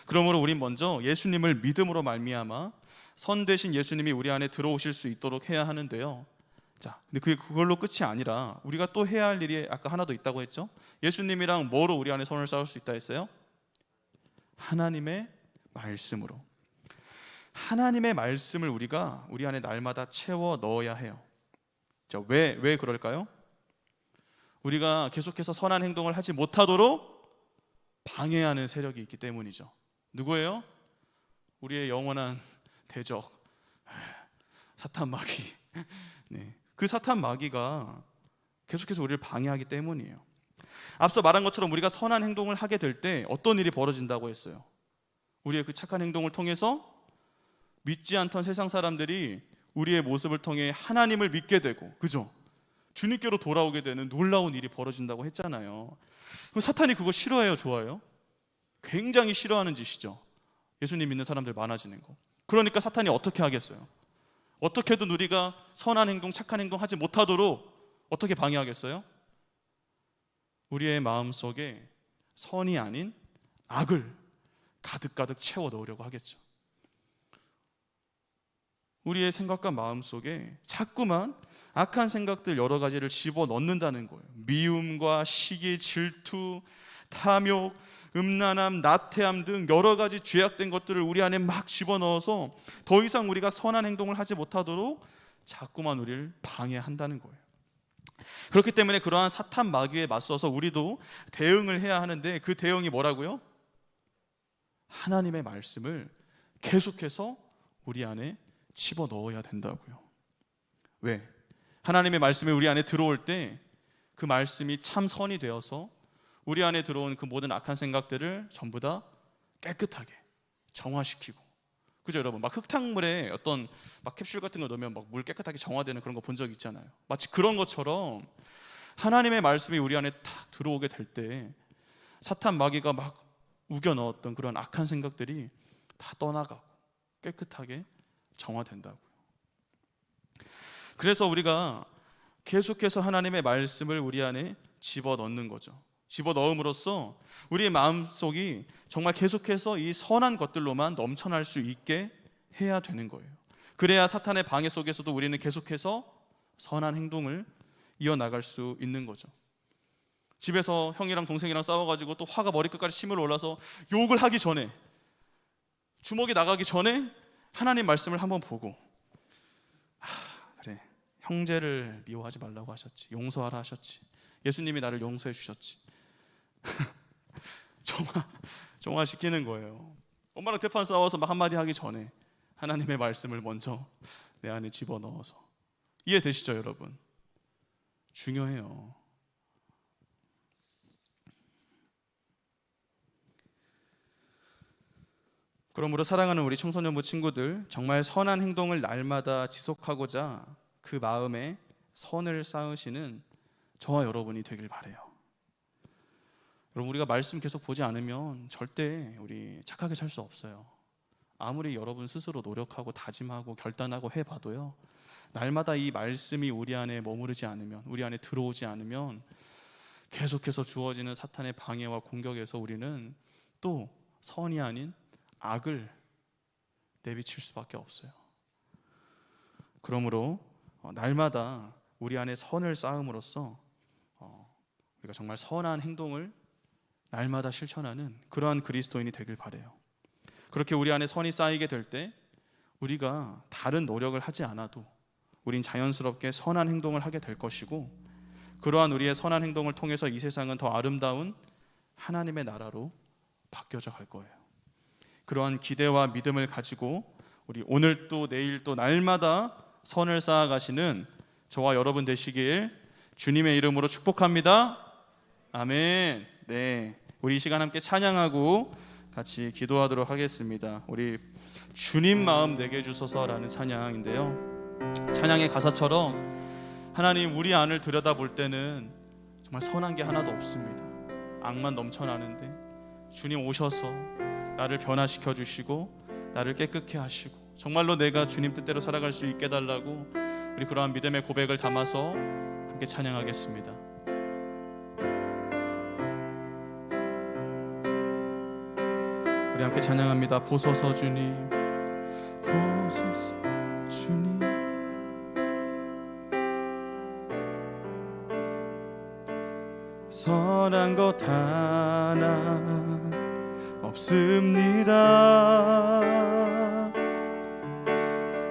그러므로 우린 먼저 예수님을 믿음으로 말미암아 선 되신 예수님이 우리 안에 들어오실 수 있도록 해야 하는데요. 자, 근데 그걸로 끝이 아니라 우리가 또 해야 할 일이 아까 하나 더 있다고 했죠. 예수님이랑 뭐로 우리 안에 선을 쌓을 수 있다 했어요? 하나님의 말씀으로. 하나님의 말씀을 우리가 우리 안에 날마다 채워 넣어야 해요. 자, 왜 그럴까요? 우리가 계속해서 선한 행동을 하지 못하도록 방해하는 세력이 있기 때문이죠. 누구예요? 우리의 영원한 대적 사탄 마귀. 네, 그 사탄 마귀가 계속해서 우리를 방해하기 때문이에요. 앞서 말한 것처럼 우리가 선한 행동을 하게 될 때 어떤 일이 벌어진다고 했어요? 우리의 그 착한 행동을 통해서 믿지 않던 세상 사람들이 우리의 모습을 통해 하나님을 믿게 되고, 그죠? 주님께로 돌아오게 되는 놀라운 일이 벌어진다고 했잖아요. 그럼 사탄이 그거 싫어해요, 좋아해요? 굉장히 싫어하는 짓이죠. 예수님 믿는 사람들 많아지는 거. 그러니까 사탄이 어떻게 하겠어요? 어떻게든 우리가 선한 행동, 착한 행동 하지 못하도록 어떻게 방해하겠어요? 우리의 마음속에 선이 아닌 악을 가득가득 채워 넣으려고 하겠죠. 우리의 생각과 마음 속에 자꾸만 악한 생각들 여러 가지를 집어넣는다는 거예요. 미움과 시기, 질투, 탐욕, 음란함, 나태함 등 여러 가지 죄악된 것들을 우리 안에 막 집어넣어서 더 이상 우리가 선한 행동을 하지 못하도록 자꾸만 우리를 방해한다는 거예요. 그렇기 때문에 그러한 사탄 마귀에 맞서서 우리도 대응을 해야 하는데 그 대응이 뭐라고요? 하나님의 말씀을 계속해서 우리 안에 집어넣어야 된다고요. 왜? 하나님의 말씀이 우리 안에 들어올 때 그 말씀이 참 선이 되어서 우리 안에 들어온 그 모든 악한 생각들을 전부 다 깨끗하게 정화시키고, 그죠 여러분? 막 흙탕물에 어떤 막 캡슐 같은 거 넣으면 막 물 깨끗하게 정화되는 그런 거 본 적 있잖아요. 마치 그런 것처럼 하나님의 말씀이 우리 안에 탁 들어오게 될 때 사탄 마귀가 막 우겨 넣었던 그런 악한 생각들이 다 떠나가고 깨끗하게 정화된다고요. 그래서 우리가 계속해서 하나님의 말씀을 우리 안에 집어넣는 거죠. 집어넣음으로써 우리의 마음속이 정말 계속해서 이 선한 것들로만 넘쳐날 수 있게 해야 되는 거예요. 그래야 사탄의 방해 속에서도 우리는 계속해서 선한 행동을 이어나갈 수 있는 거죠. 집에서 형이랑 동생이랑 싸워가지고 또 화가 머리끝까지 치밀어 올라서 욕을 하기 전에, 주먹이 나가기 전에 하나님 말씀을 한번 보고, 그래, 형제를 미워하지 말라고 하셨지, 용서하라 하셨지, 예수님이 나를 용서해 주셨지. 정화시키는 거예요. 엄마랑 대판 싸워서 막 한마디 하기 전에 하나님의 말씀을 먼저 내 안에 집어넣어서. 이해되시죠 여러분? 중요해요. 그러므로 사랑하는 우리 청소년부 친구들, 정말 선한 행동을 날마다 지속하고자 그 마음에 선을 쌓으시는 저와 여러분이 되길 바라요. 여러분, 우리가 말씀 계속 보지 않으면 절대 우리 착하게 살 수 없어요. 아무리 여러분 스스로 노력하고 다짐하고 결단하고 해봐도요, 날마다 이 말씀이 우리 안에 머무르지 않으면, 우리 안에 들어오지 않으면 계속해서 주어지는 사탄의 방해와 공격에서 우리는 또 선이 아닌 악을 내비칠 수밖에 없어요. 그러므로 날마다 우리 안에 선을 쌓음으로써 우리가 정말 선한 행동을 날마다 실천하는 그러한 그리스도인이 되길 바라요. 그렇게 우리 안에 선이 쌓이게 될 때 우리가 다른 노력을 하지 않아도 우린 자연스럽게 선한 행동을 하게 될 것이고, 그러한 우리의 선한 행동을 통해서 이 세상은 더 아름다운 하나님의 나라로 바뀌어져 갈 거예요. 그러한 기대와 믿음을 가지고 우리 오늘 또 내일 또 날마다 선을 쌓아가시는 저와 여러분 되시길 주님의 이름으로 축복합니다. 아멘. 네, 우리 이 시간 함께 찬양하고 같이 기도하도록 하겠습니다. 우리 주님 마음 내게 주소서라는 찬양인데요, 찬양의 가사처럼 하나님, 우리 안을 들여다볼 때는 정말 선한 게 하나도 없습니다. 악만 넘쳐나는데 주님 오셔서 나를 변화시켜 주시고 나를 깨끗게 하시고 정말로 내가 주님 뜻대로 살아갈 수 있게 해달라고 우리 그러한 믿음의 고백을 담아서 함께 찬양하겠습니다. 우리 함께 찬양합니다. 보소서 주님, 보소서 주님, 선한 것 하나 없습니다.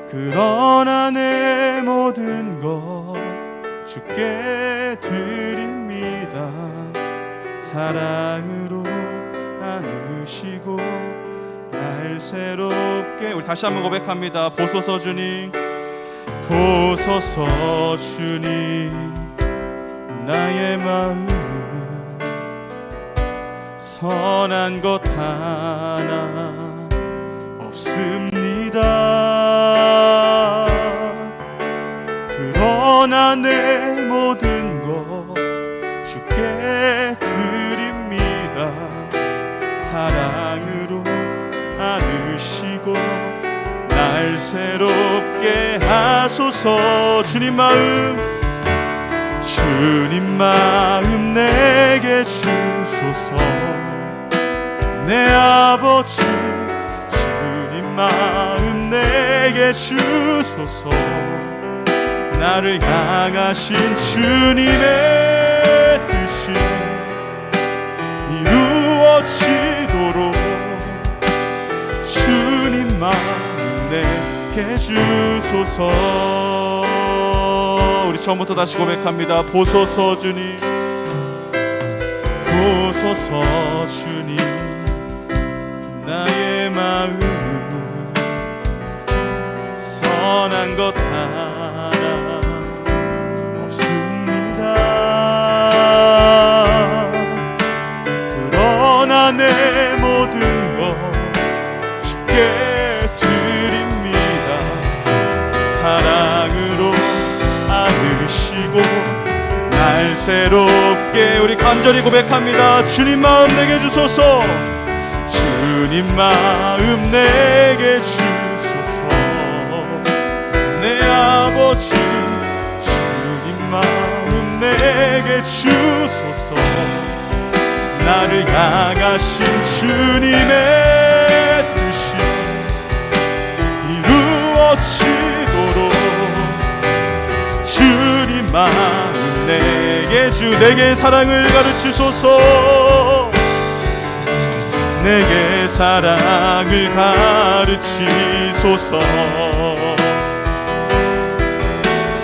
그러나 내 모든 것 주께 드립니다. 사랑으로 안으시고 날 새롭게, 우리 다시 한번 고백합니다. 보소서 주님, 보소서 주님, 나의 마음을 선한 것 하나 없습니다. 그러나 내 모든 것 주께 드립니다. 사랑으로 안으시고 날 새롭게 하소서. 주님 마음, 주님 마음 내게 주소서. 내 아버지, 주님 마음 내게 주소서. 나를 향하신 주님의 뜻이 이루어지도록 주님 마음 내게 주소서. 우리 처음부터 다시 고백합니다. 보소서 주님, 보소서 주님, 나의 마음은 선한 것 하나 없습니다. 그러나 내 모든 것 주께 드립니다. 사랑으로 안으시고 날 새롭게, 우리 간절히 고백합니다. 주님 마음 내게 주소서. 주님 마음 내게 주소서. 내 아버지, 주님 마음 내게 주소서. 나를 향하신 주님의 뜻이 이루어지도록 주님 마음 내게 내게 사랑을 가르치소서. 내게 사랑을 가르치소서.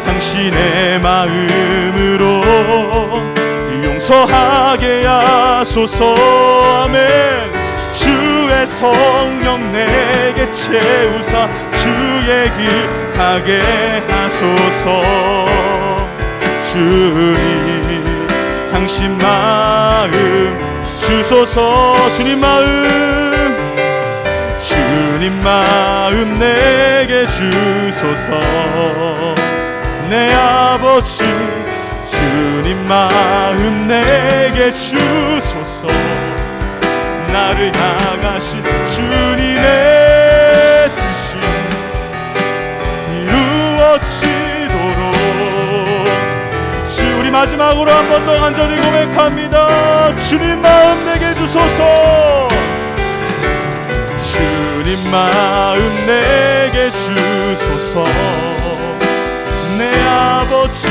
당신의 마음으로 용서하게 하소서. 아멘. 주의 성령 내게 채우사 주의 길 가게 하소서. 주님 당신 마음 주소서. 주님 마음, 주님 마음 내게 주소서. 내 아버지, 주님 마음 내게 주소서. 나를 향하신 주님의 뜻이 이루어지도록. 주 우리 마지막으로 한 번 더 간절히 고백합니다. 주님 마음 내게 주소서. 주님 마음 내게 주소서. 내 아버지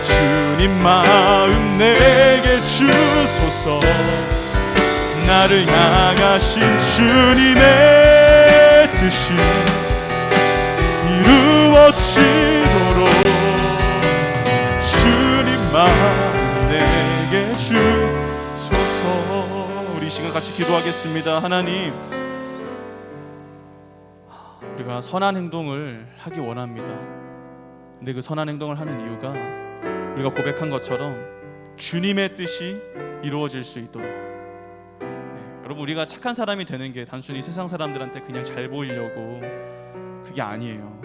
주님 마음 내게 주소서. 나를 향하신 주님의 뜻이 이루어지도록 주님 마음 내게 주소서. 우리 이 시간 같이 기도하겠습니다. 하나님, 우리가 선한 행동을 하기 원합니다. 근데 그 선한 행동을 하는 이유가 우리가 고백한 것처럼 주님의 뜻이 이루어질 수 있도록. 여러분, 우리가 착한 사람이 되는 게 단순히 세상 사람들한테 그냥 잘 보이려고, 그게 아니에요.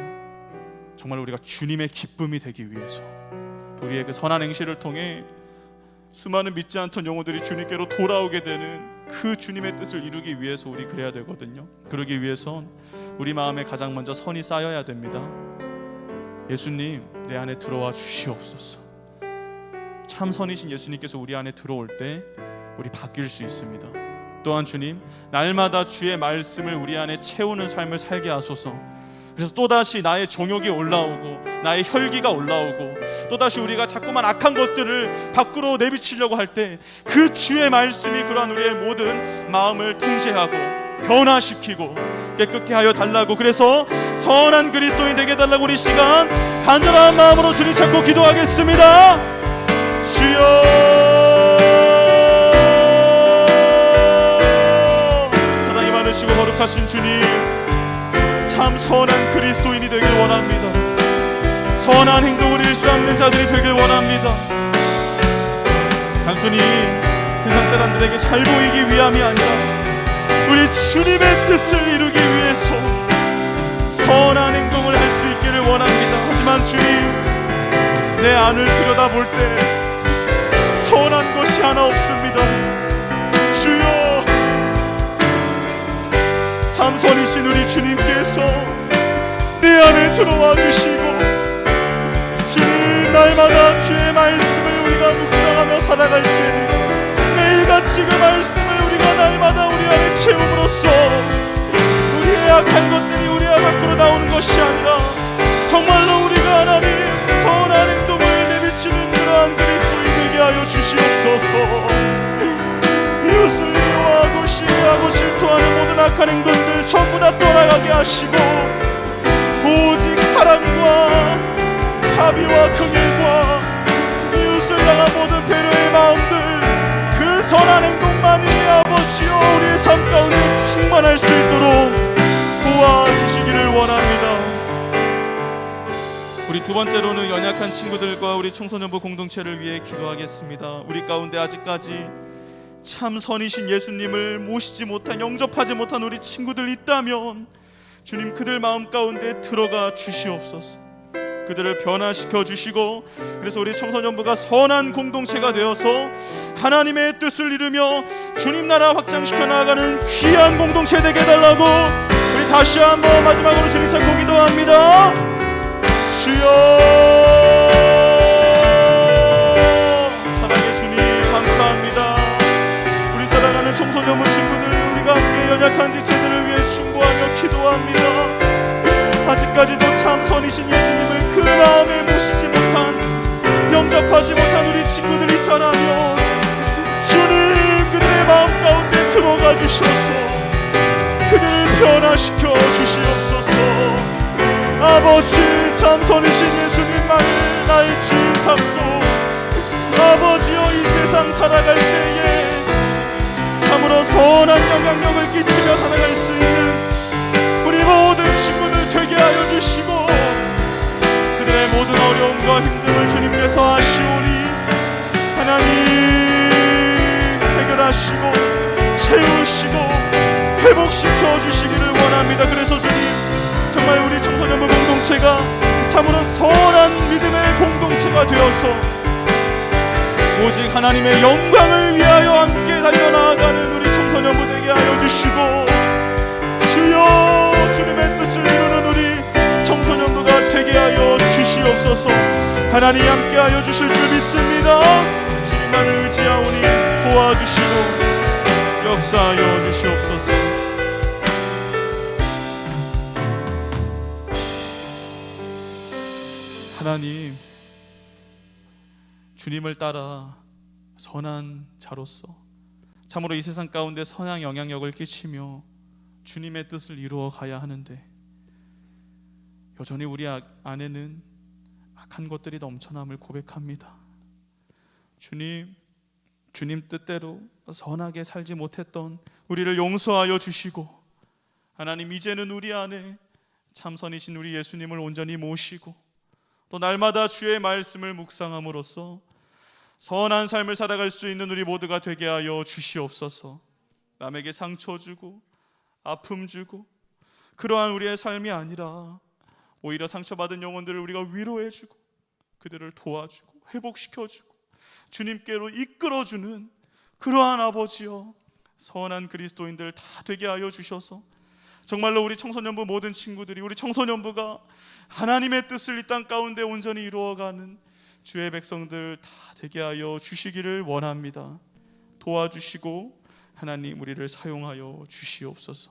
정말 우리가 주님의 기쁨이 되기 위해서, 우리의 그 선한 행실을 통해 수많은 믿지 않던 영혼들이 주님께로 돌아오게 되는 그 주님의 뜻을 이루기 위해서 우리 그래야 되거든요. 그러기 위해선 우리 마음에 가장 먼저 선이 쌓여야 됩니다. 예수님, 내 안에 들어와 주시옵소서. 참 선이신 예수님께서 우리 안에 들어올 때 우리 바뀔 수 있습니다. 또한 주님, 날마다 주의 말씀을 우리 안에 채우는 삶을 살게 하소서. 그래서 또다시 나의 정욕이 올라오고 나의 혈기가 올라오고 또다시 우리가 자꾸만 악한 것들을 밖으로 내비치려고 할 때 그 주의 말씀이 그러한 우리의 모든 마음을 통제하고 변화시키고 깨끗게 하여 달라고, 그래서 선한 그리스도인 되게 해달라고 우리 시간 간절한 마음으로 주님 찾고 기도하겠습니다. 주여, 사랑이 많으시고 거룩하신 주님, 참 선한 그리스도인이 되길 원합니다. 선한 행동을 일삼는 자들이 되길 원합니다. 단순히 세상 사람들에게 잘 보이기 위함이 아니라 우리 주님의 뜻을 이루기 위해서 선한 행동을 할 수 있기를 원합니다. 하지만 주님, 내 안을 들여다볼 때 선한 것이 하나 없습니다. 주여, 참 선이신 우리 주님께서 내 안에 들어와 주시고, 주님, 날마다 주의 말씀을 우리가 묵상하며 살아갈 때 매일같이 그 말씀을 우리가 날마다 우리 안에 채움으로써 우리의 악한 것들이 우리 밖으로 나오는 것이 아니라 정말로 우리가 하나님 선한 행동을 내비치는 그러한 그리스도인 되게 하여 주시옵소서. 이웃을 미워하고 시기하고 질투하는 모든 악한 행동들 전부 다 떠나가게 하시고, 오직 사랑과 자비와 긍휼과 이웃을 향한 모든 배려의 마음들, 그 선한 행동만이 아버지여 우리의 삶 가운데 충만할 수 있도록 도와주시기를 원합니다. 우리 두 번째로는 연약한 친구들과 우리 청소년부 공동체를 위해 기도하겠습니다. 우리 가운데 아직까지 참 선이신 예수님을 모시지 못한, 영접하지 못한 우리 친구들 있다면 주님, 그들 마음 가운데 들어가 주시옵소서. 그들을 변화시켜 주시고, 그래서 우리 청소년부가 선한 공동체가 되어서 하나님의 뜻을 이루며 주님 나라 확장시켜 나아가는 귀한 공동체 되게 해달라고 우리 다시 한번 마지막으로 주님 찾고 기도합니다. 주여, 사랑의 주님 감사합니다. 우리 사랑하는 청소년부 친구들, 우리가 함께 연약한 지체들을 위해 충고하며 기도합니다. 아직까지도 참 선이신 예수님을 그 마음에 모시지 못한, 영접하지 못한 우리 친구들이 있다라면 주님, 그들의 마음 가운데 들어가 주셔서 그들을 변화시켜 주시옵소서. 아버지, 참 선이신 예수님만을 나의 주인 삼고 아버지여 이 세상 살아갈 때에 참으로 선한 영향력을 끼치며 살아갈 수 있는 우리 모든 친구들 되게 하여 주시고, 그들의 모든 어려움과 힘듦을 주님께서 아시오니 하나님 해결하시고 채우시고 회복시켜 주시기를 원합니다. 그래서 주님, 정말 우리 청소년부 공동체가 참으로 선한 믿음의 공동체가 되어서 오직 하나님의 영광을 위하여 함께 달려나가는 우리 청소년부 되게 하여 주시고, 주여, 주님의 뜻을 이루는 우리 청소년부가 되게 하여 주시옵소서. 하나님 함께하여 주실 줄 믿습니다. 주님만을 의지하오니 도와주시고 역사하여 주시옵소서. 하나님, 주님을 따라 선한 자로서 참으로 이 세상 가운데 선한 영향력을 끼치며 주님의 뜻을 이루어 가야 하는데 여전히 우리 안에는 악한 것들이 넘쳐남을 고백합니다. 주님 뜻대로 선하게 살지 못했던 우리를 용서하여 주시고, 하나님 이제는 우리 안에 참선이신 우리 예수님을 온전히 모시고 또 날마다 주의 말씀을 묵상함으로써 선한 삶을 살아갈 수 있는 우리 모두가 되게 하여 주시옵소서. 남에게 상처 주고 아픔 주고 그러한 우리의 삶이 아니라 오히려 상처받은 영혼들을 우리가 위로해주고 그들을 도와주고 회복시켜주고 주님께로 이끌어주는 그러한 아버지여, 선한 그리스도인들 다 되게 하여 주셔서 정말로 우리 청소년부 모든 친구들이, 우리 청소년부가 하나님의 뜻을 이 땅 가운데 온전히 이루어가는 주의 백성들 다 되게 하여 주시기를 원합니다. 도와주시고 하나님 우리를 사용하여 주시옵소서.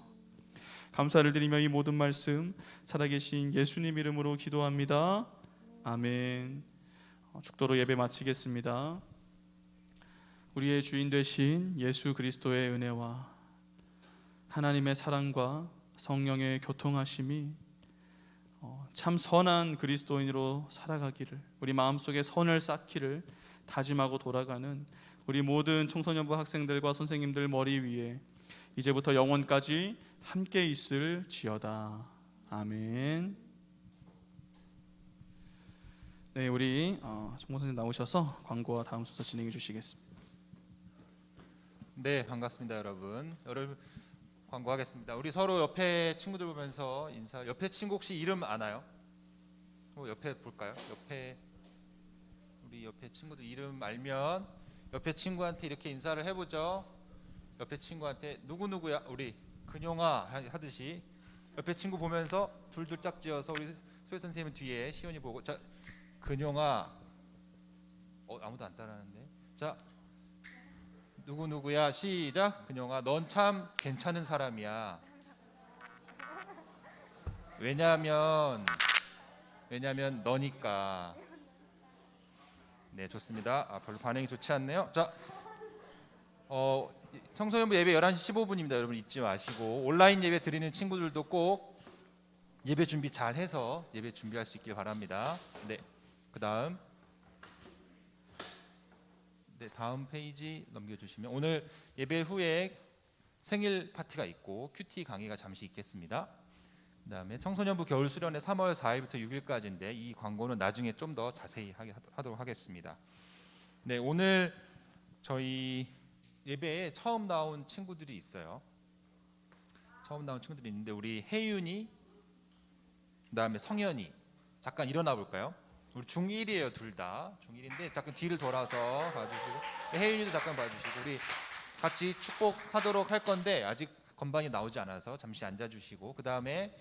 감사를 드리며 이 모든 말씀 살아계신 예수님 이름으로 기도합니다. 아멘. 축도로 예배 마치겠습니다. 우리의 주인 되신 예수 그리스도의 은혜와 하나님의 사랑과 성령의 교통하심이 참 선한 그리스도인으로 살아가기를, 우리 마음속에 선을 쌓기를 다짐하고 돌아가는 우리 모든 청소년부 학생들과 선생님들 머리 위에 이제부터 영원까지 함께 있을지어다. 아멘. 네, 우리 총무선생님 나오셔서 광고와 다음 순서 진행해 주시겠습니다. 네, 반갑습니다, 여러분. 광고하겠습니다. 우리 서로 옆에 친구들 보면서 인사. 옆에 친구 혹시 이름 아나요? 옆에 볼까요? 우리 옆에 친구들 이름 알면 옆에 친구한테 이렇게 인사를 해보죠. 옆에 친구한테 누구누구야, 우리 근용아 하듯이 옆에 친구 보면서 둘둘 짝지어서 우리 소희 선생님은 뒤에 시온이 보고, 자, 근용아. 아무도 안 따라하는데. 자, 누구누구야, 시작. 근용아, 넌 참 괜찮은 사람이야. 왜냐면 너니까. 네, 좋습니다. 별로 반응이 좋지 않네요. 자, 청소년부 예배 11시 15분입니다. 여러분 잊지 마시고 온라인 예배 드리는 친구들도 꼭 예배 준비 잘 해서 예배 준비할 수 있길 바랍니다. 네, 다음 페이지 넘겨주시면 오늘 예배 후에 생일 파티가 있고 큐티 강의가 잠시 있겠습니다. 그다음에 청소년부 겨울 수련회 3월 4일부터 6일까지인데 이 광고는 나중에 좀 더 자세히 하도록 하겠습니다. 네, 오늘 저희 예배에 처음 나온 친구들이 있어요. 처음 나온 친구들이 있는데 우리 혜윤이, 그다음에 성현이, 잠깐 일어나 볼까요? 우리 중1이에요. 둘 다 중1인데 잠깐 뒤를 돌아서 봐주시고, 혜윤이도 잠깐 봐주시고, 우리 같이 축복하도록 할 건데 아직 건반이 나오지 않아서 잠시 앉아주시고, 그 다음에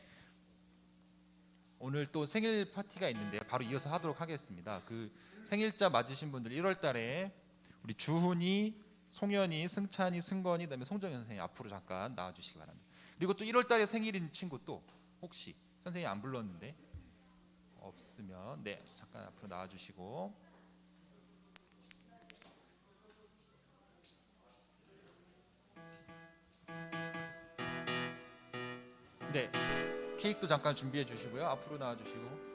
오늘 또 생일 파티가 있는데 바로 이어서 하도록 하겠습니다. 그 생일자 맞으신 분들 1월달에 우리 주훈이, 송현이, 승찬이, 승건이, 그다음에 송정현 선생님 앞으로 잠깐 나와주시기 바랍니다. 그리고 또 1월달에 생일인 친구 또 혹시 선생님 안 불렀는데 없으면 네, 잠깐 앞으로 나와주시고, 네, 케이크도 잠깐 준비해 주시고요. 앞으로 나와 주시고.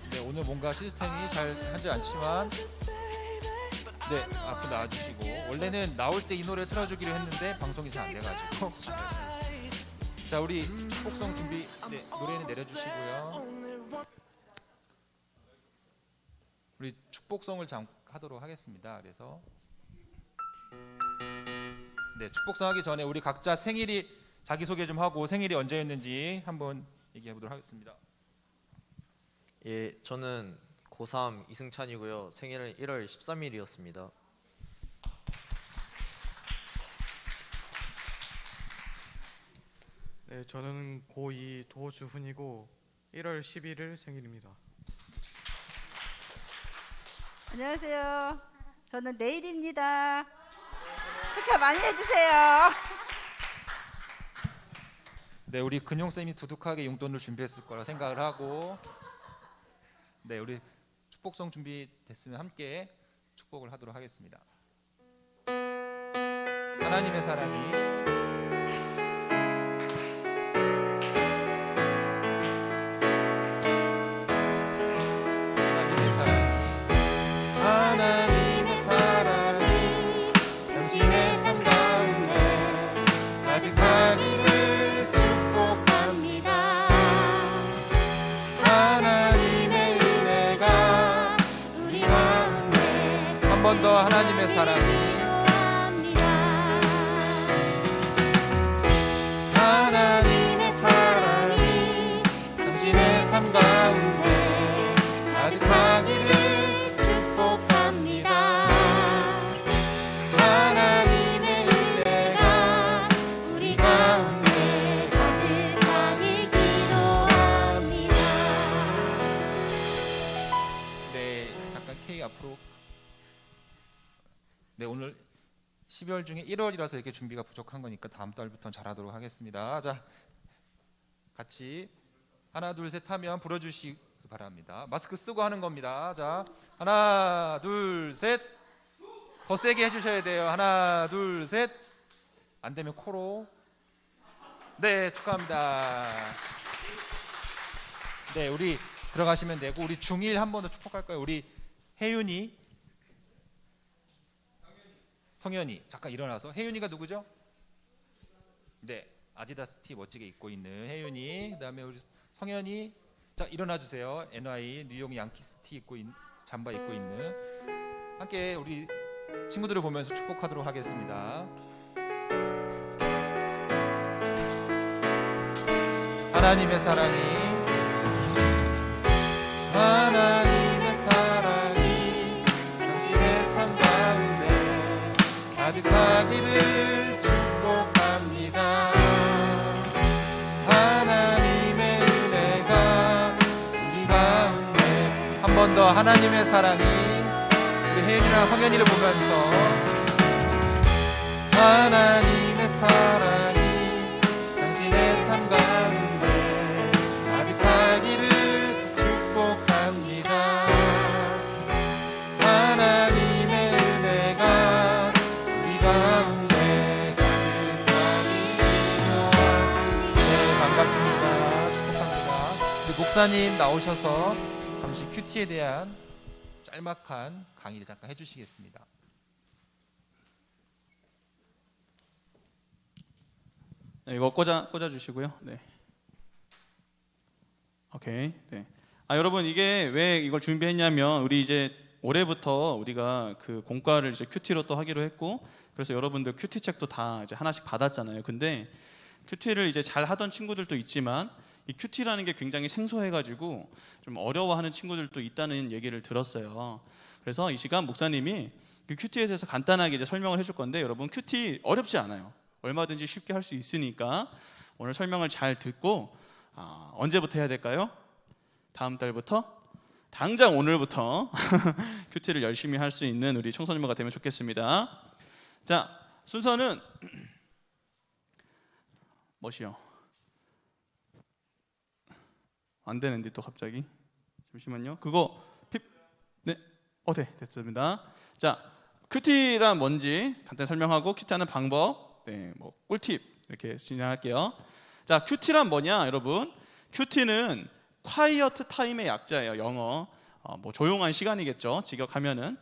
네, 오늘 뭔가 시스템이 잘 하지 않지만 네, 앞으로 나와 주시고, 원래는 나올 때 이 노래 틀어주기로 했는데 방송이 잘 안 돼가지고 자, 우리 축복송 준비. 네, 노래는 내려주시고요. 우리 축복송을 하도록 하겠습니다. 그래서 네, 축복송 하기 전에 우리 각자 생일이 자기소개 좀 하고 생일이 언제였는지 한번 얘기해 보도록 하겠습니다. 예, 저는 고3 이승찬이고요. 생일은 1월 13일이었습니다. 네, 저는 고2 도주훈이고 1월 11일 생일입니다. 안녕하세요. 저는 내일입니다. 축하 많이 해주세요. 네, 우리 근용쌤이 두둑하게 용돈을 준비했을 거라 생각을 하고, 네, 우리 축복성 준비됐으면 함께 축복을 하도록 하겠습니다. 하나님의 사랑이 하나님의 사랑이 당신의 삶 가운데 가득하기를 축복합니다. 하나님의 은혜가 우리 가운데 한 번 더 하나님의 사랑이 하나님의 사랑이 당신의 삶 가운데 가득하기를 축복합니다. 하나님의 은혜가 우리 가운데 가득하길 기도합니다. 네, 잠깐 K 앞으로. 네, 오늘 12월 중에 1월이라서 이렇게 준비가 부족한 거니까 다음 달부터는 잘하도록 하겠습니다. 자, 같이 하나 둘 셋 하면 불어주시기 바랍니다. 마스크 쓰고 하는 겁니다. 자, 하나 둘 셋. 더 세게 해주셔야 돼요. 하나 둘 셋. 안 되면 코로. 네, 축하합니다. 네, 우리 들어가시면 되고, 우리 중1 한 번 더 축복할까요? 우리 혜윤이, 성현이, 잠깐 일어나서. 혜윤이가 누구죠? 네, 아디다스 티 멋지게 입고 있는 혜윤이. 그다음에 우리 성현이, 자 일어나 주세요. NY 뉴욕 양키스 티 입고 잠바 입고 있는. 함께 우리 친구들을 보면서 축복하도록 하겠습니다. 하나님의 사랑이, 하나님의 사랑이 당신의 삶 가운데 가득하기를 축복합니다. 하나님의 은혜가 우리 가운데 한 번 더 하나님의 사랑이, 우리 혜윤이랑 성현이를 보면서 하나님의 사랑이 당신의 삶 가운데 가득하기를 축복합니다. 하나님의 은혜가 우리 가운데 가득하기를 기도합니다. 네, 반갑습니다. 축복합니다. 우리 목사님 나오셔서 잠시 큐티에 대한 짤막한 강의를 잠깐 해주시겠습니다. 네, 이거 꽂아 주시고요. 네. 오케이. 네. 여러분, 이게 왜 이걸 준비했냐면, 우리 이제 올해부터 우리가 그 공과를 이제 큐티로 또 하기로 했고, 그래서 여러분들 큐티 책도 다 이제 하나씩 받았잖아요. 근데 큐티를 이제 잘 하던 친구들도 있지만, 이 큐티라는 게 굉장히 생소해가지고 좀 어려워하는 친구들도 있다는 얘기를 들었어요. 그래서 이 시간 목사님이 그 큐티에 대해서 간단하게 이제 설명을 해줄 건데, 여러분 큐티 어렵지 않아요. 얼마든지 쉽게 할 수 있으니까 오늘 설명을 잘 듣고, 언제부터 해야 될까요? 다음 달부터? 당장 오늘부터 큐티를 열심히 할 수 있는 우리 청소년부가 되면 좋겠습니다. 자, 순서는 뭐시요? 안 되는데 또 갑자기. 잠시만요. 그거 네, 네, 됐습니다. 자, 큐티란 뭔지 간단히 설명하고 큐티하는 방법, 네, 뭐 꿀팁 이렇게 진행할게요. 자, 큐티란 뭐냐, 여러분? 큐티는 quiet time의 약자예요. 영어. 뭐 조용한 시간이겠죠. 직역하면은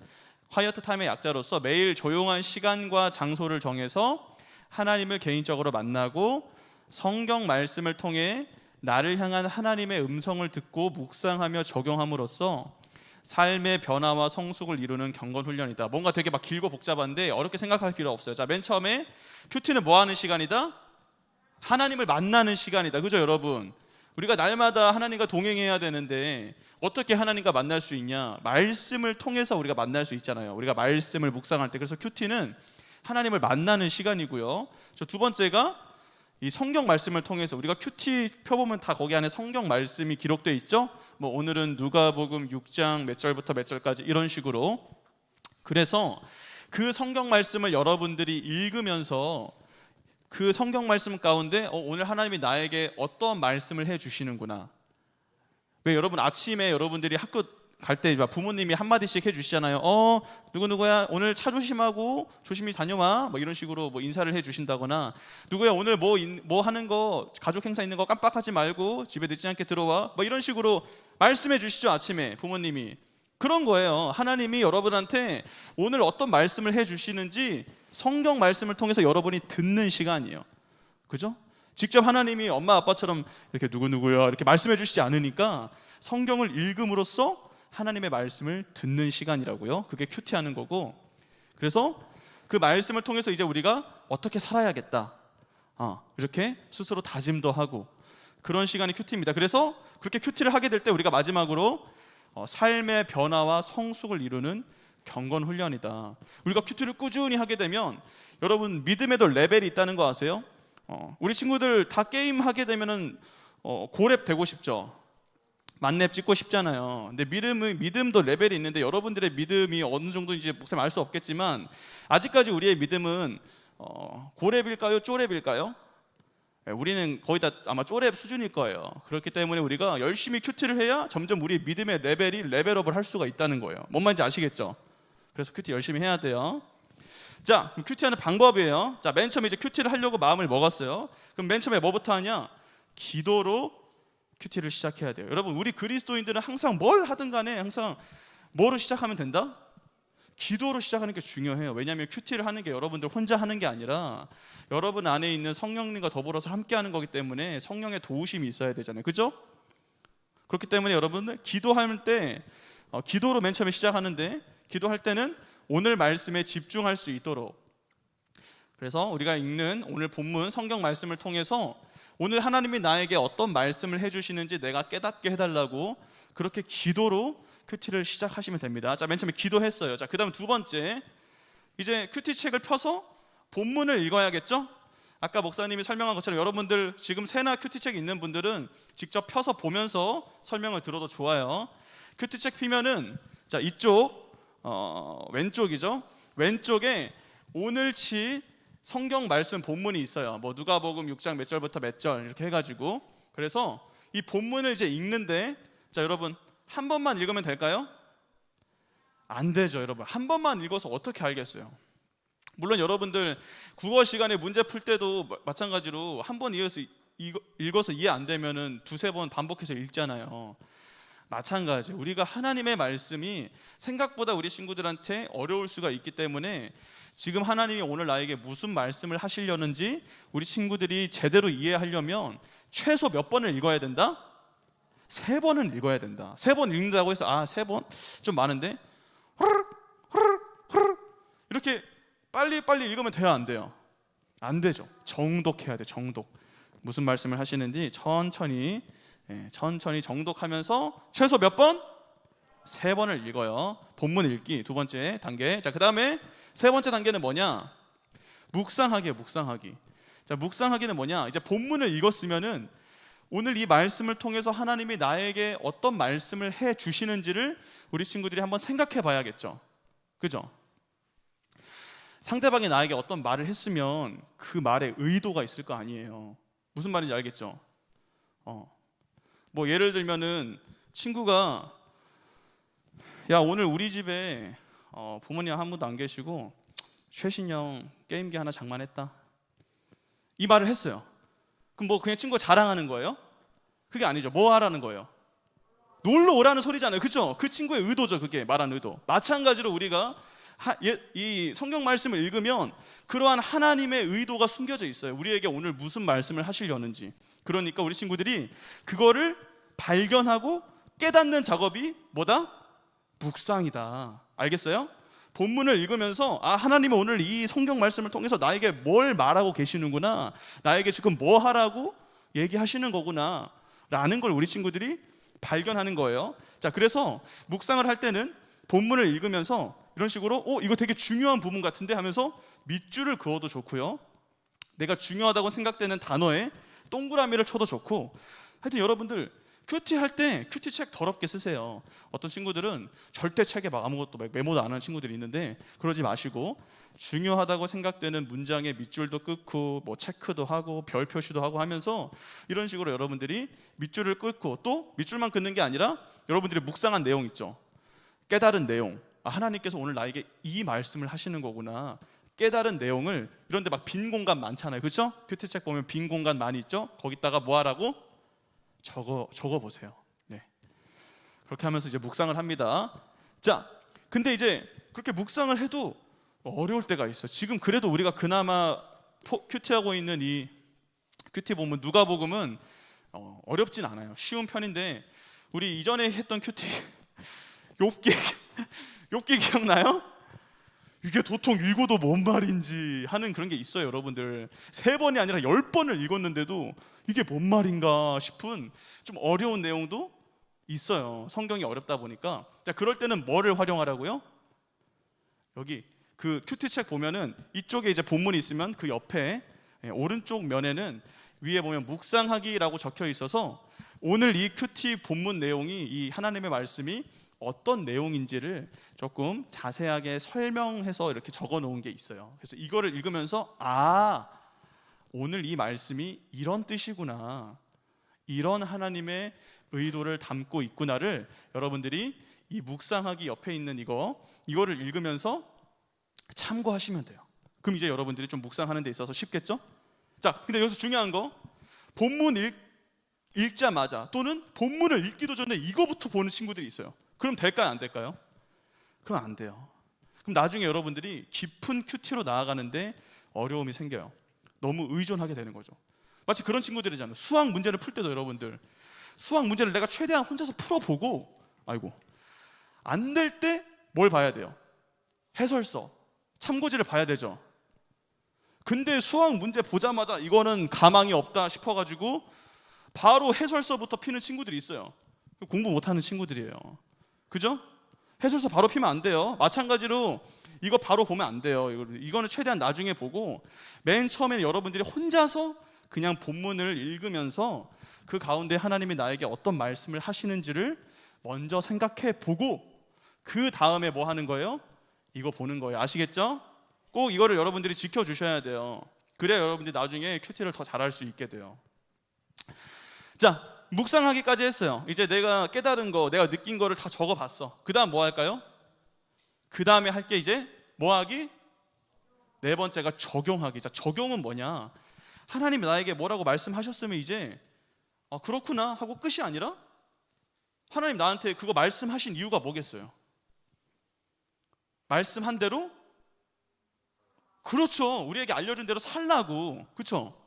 quiet time의 약자로서 매일 조용한 시간과 장소를 정해서 하나님을 개인적으로 만나고 성경 말씀을 통해 나를 향한 하나님의 음성을 듣고 묵상하며 적용함으로써 삶의 변화와 성숙을 이루는 경건 훈련이다. 뭔가 되게 막 길고 복잡한데 어렵게 생각할 필요 없어요. 자, 맨 처음에 큐티는 뭐 하는 시간이다? 하나님을 만나는 시간이다. 그죠, 여러분? 우리가 날마다 하나님과 동행해야 되는데 어떻게 하나님과 만날 수 있냐? 말씀을 통해서 우리가 만날 수 있잖아요. 우리가 말씀을 묵상할 때. 그래서 큐티는 하나님을 만나는 시간이고요. 저 두 번째가 이 성경 말씀을 통해서 우리가 큐티 펴보면 다 거기 안에 성경 말씀이 기록되어 있죠. 뭐 오늘은 누가복음 6장 몇 절부터 몇 절까지 이런 식으로. 그래서 그 성경 말씀을 여러분들이 읽으면서 그 성경 말씀 가운데 오늘 하나님이 나에게 어떤 말씀을 해주시는구나. 왜 여러분 아침에 여러분들이 학교 갈 때 부모님이 한마디씩 해주시잖아요. 누구누구야 오늘 차 조심하고 조심히 다녀와, 뭐 이런 식으로 뭐 인사를 해주신다거나, 누구야 오늘 뭐 하는 거 가족 행사 있는 거 깜빡하지 말고 집에 늦지 않게 들어와, 뭐 이런 식으로 말씀해 주시죠. 아침에 부모님이. 그런 거예요. 하나님이 여러분한테 오늘 어떤 말씀을 해주시는지 성경 말씀을 통해서 여러분이 듣는 시간이에요. 그죠? 직접 하나님이 엄마 아빠처럼 이렇게 누구누구야 이렇게 말씀해 주시지 않으니까 성경을 읽음으로써 하나님의 말씀을 듣는 시간이라고요. 그게 큐티하는 거고. 그래서 그 말씀을 통해서 이제 우리가 어떻게 살아야겠다, 이렇게 스스로 다짐도 하고 그런 시간이 큐티입니다. 그래서 그렇게 큐티를 하게 될 때 우리가 마지막으로 삶의 변화와 성숙을 이루는 경건 훈련이다. 우리가 큐티를 꾸준히 하게 되면 여러분 믿음에도 레벨이 있다는 거 아세요? 우리 친구들 다 게임 하게 되면은 고렙 되고 싶죠. 만렙 찍고 싶잖아요. 근데 믿음도 레벨이 있는데 여러분들의 믿음이 어느 정도인지 목사님 알 수 없겠지만 아직까지 우리의 믿음은 고렙일까요? 쪼렙일까요? 우리는 거의 다 아마 쪼렙 수준일 거예요. 그렇기 때문에 우리가 열심히 큐티를 해야 점점 우리 믿음의 레벨이 레벨업을 할 수가 있다는 거예요. 뭔 말인지 아시겠죠? 그래서 큐티 열심히 해야 돼요. 자, 그럼 큐티하는 방법이에요. 자, 맨 처음에 이제 큐티를 하려고 마음을 먹었어요. 그럼 맨 처음에 뭐부터 하냐? 기도로 큐티를 시작해야 돼요. 여러분, 우리 그리스도인들은 항상 뭘 하든 간에 항상 뭐로 시작하면 된다? 기도로 시작하는 게 중요해요. 왜냐하면 큐티를 하는 게 여러분들 혼자 하는 게 아니라 여러분 안에 있는 성령님과 더불어서 함께 하는 거기 때문에 성령의 도우심이 있어야 되잖아요. 그죠? 그렇기 때문에 여러분들 기도할 때 기도로 맨 처음에 시작하는데, 기도할 때는 오늘 말씀에 집중할 수 있도록, 그래서 우리가 읽는 오늘 본문 성경 말씀을 통해서 오늘 하나님이 나에게 어떤 말씀을 해주시는지 내가 깨닫게 해달라고 그렇게 기도로 큐티를 시작하시면 됩니다. 자, 맨 처음에 기도했어요. 자, 그 다음 두 번째, 이제 큐티 책을 펴서 본문을 읽어야겠죠? 아까 목사님이 설명한 것처럼 여러분들 지금 새나 큐티 책이 있는 분들은 직접 펴서 보면서 설명을 들어도 좋아요. 큐티 책 피면은 자, 이쪽 왼쪽이죠. 왼쪽에 오늘치 성경 말씀 본문이 있어요. 뭐 누가복음 6장 몇 절부터 몇 절 이렇게 해가지고, 그래서 이 본문을 이제 읽는데, 자 여러분 한 번만 읽으면 될까요? 안 되죠. 여러분 한 번만 읽어서 어떻게 알겠어요? 물론 여러분들 국어 시간에 문제 풀 때도 마찬가지로 한 번 읽어서 이해 안 되면은 두세 번 반복해서 읽잖아요. 마찬가지, 우리가 하나님의 말씀이 생각보다 우리 친구들한테 어려울 수가 있기 때문에 지금 하나님이 오늘 나에게 무슨 말씀을 하시려는지 우리 친구들이 제대로 이해하려면 최소 몇 번을 읽어야 된다? 3번은 읽어야 된다. 3번 읽는다고 해서 3번 좀 많은데 이렇게 빨리 읽으면 돼요, 안 돼요? 안 되죠. 정독해야 돼. 정독. 무슨 말씀을 하시는지 천천히 정독하면서 최소 몇 번? 3번을 읽어요. 본문 읽기 두 번째 단계. 자, 그 다음에 세 번째 단계는 뭐냐? 묵상하기예요. 묵상하기. 자, 묵상하기는 뭐냐? 이제 본문을 읽었으면은 오늘 이 말씀을 통해서 하나님이 나에게 어떤 말씀을 해 주시는지를 우리 친구들이 한번 생각해 봐야겠죠. 그죠? 상대방이 나에게 어떤 말을 했으면 그 말에 의도가 있을 거 아니에요. 무슨 말인지 알겠죠? 뭐 예를 들면은 친구가 야, 오늘 우리 집에 부모님 한 분도 안 계시고 최신형 게임기 하나 장만했다, 이 말을 했어요. 그럼 뭐 그냥 친구가 자랑하는 거예요? 그게 아니죠. 뭐 하라는 거예요? 놀러 오라는 소리잖아요. 그렇죠? 그 친구의 의도죠. 그게 말한 의도. 마찬가지로 우리가 이 성경 말씀을 읽으면 그러한 하나님의 의도가 숨겨져 있어요. 우리에게 오늘 무슨 말씀을 하시려는지. 그러니까 우리 친구들이 그거를 발견하고 깨닫는 작업이 뭐다? 묵상이다. 알겠어요? 본문을 읽으면서 하나님은 오늘 이 성경 말씀을 통해서 나에게 뭘 말하고 계시는구나, 나에게 지금 뭐 하라고 얘기하시는 거구나 라는 걸 우리 친구들이 발견하는 거예요. 자, 그래서 묵상을 할 때는 본문을 읽으면서 이런 식으로 이거 되게 중요한 부분 같은데 하면서 밑줄을 그어도 좋고요, 내가 중요하다고 생각되는 단어에 동그라미를 쳐도 좋고, 하여튼 여러분들 큐티 할 때 큐티 책 더럽게 쓰세요. 어떤 친구들은 절대 책에 막 아무것도 메모도 안 하는 친구들이 있는데 그러지 마시고, 중요하다고 생각되는 문장의 밑줄도 끊고 뭐 체크도 하고 별 표시도 하고 하면서 이런 식으로 여러분들이 밑줄을 끊고, 또 밑줄만 끊는 게 아니라 여러분들이 묵상한 내용 있죠. 깨달은 내용. 하나님께서 오늘 나에게 이 말씀을 하시는 거구나. 깨달은 내용을, 이런데 막 빈 공간 많잖아요. 그렇죠? 큐티책 보면 빈 공간 많이 있죠? 거기다가 뭐 하라고? 적어 보세요. 네. 그렇게 하면서 이제 묵상을 합니다. 자, 근데 이제 그렇게 묵상을 해도 어려울 때가 있어. 지금 그래도 우리가 그나마 큐티하고 있는 이 큐티 보면 누가복음은 어렵진 않아요. 쉬운 편인데, 우리 이전에 했던 큐티 욥기 기억나요? 이게 도통 읽어도 뭔 말인지 하는 그런 게 있어요. 여러분들 3번이 아니라 10번을 읽었는데도 이게 뭔 말인가 싶은 좀 어려운 내용도 있어요. 성경이 어렵다 보니까. 자, 그럴 때는 뭐를 활용하라고요? 여기 그 큐티책 보면은 이쪽에 이제 본문이 있으면 그 옆에 오른쪽 면에는 위에 보면 묵상하기라고 적혀 있어서 오늘 이 큐티 본문 내용이, 이 하나님의 말씀이 어떤 내용인지를 조금 자세하게 설명해서 이렇게 적어 놓은 게 있어요. 그래서 이거를 읽으면서 오늘 이 말씀이 이런 뜻이구나, 이런 하나님의 의도를 담고 있구나를 여러분들이 이 묵상하기 옆에 있는 이거를 읽으면서 참고하시면 돼요. 그럼 이제 여러분들이 좀 묵상하는 데 있어서 쉽겠죠? 자, 근데 여기서 중요한 거, 본문 읽자마자 또는 본문을 읽기도 전에 이거부터 보는 친구들이 있어요. 그럼 될까요? 안 될까요? 그럼 안 돼요. 그럼 나중에 여러분들이 깊은 큐티로 나아가는데 어려움이 생겨요. 너무 의존하게 되는 거죠. 마치 그런 친구들이잖아요. 수학 문제를 풀 때도 여러분들, 수학 문제를 내가 최대한 혼자서 풀어보고 안 될 때 뭘 봐야 돼요? 해설서, 참고지를 봐야 되죠. 근데 수학 문제 보자마자 이거는 가망이 없다 싶어가지고 바로 해설서부터 피는 친구들이 있어요. 공부 못하는 친구들이에요. 그죠? 해설서 바로 피면 안 돼요. 마찬가지로 이거 바로 보면 안 돼요. 이거는 최대한 나중에 보고, 맨 처음에 여러분들이 혼자서 그냥 본문을 읽으면서 그 가운데 하나님이 나에게 어떤 말씀을 하시는지를 먼저 생각해 보고, 그 다음에 뭐 하는 거예요? 이거 보는 거예요. 아시겠죠? 꼭 이거를 여러분들이 지켜주셔야 돼요. 그래야 여러분들이 나중에 큐티를 더 잘할 수 있게 돼요. 자, 묵상하기까지 했어요. 이제 내가 깨달은 거, 내가 느낀 거를 다 적어봤어. 그 다음 뭐 할까요? 그 다음에 할 게 이제 뭐 하기? 4번째가 적용하기. 자, 적용은 뭐냐? 하나님이 나에게 뭐라고 말씀하셨으면 이제 그렇구나 하고 끝이 아니라, 하나님 나한테 그거 말씀하신 이유가 뭐겠어요? 말씀한 대로, 그렇죠, 우리에게 알려준 대로 살라고. 그렇죠?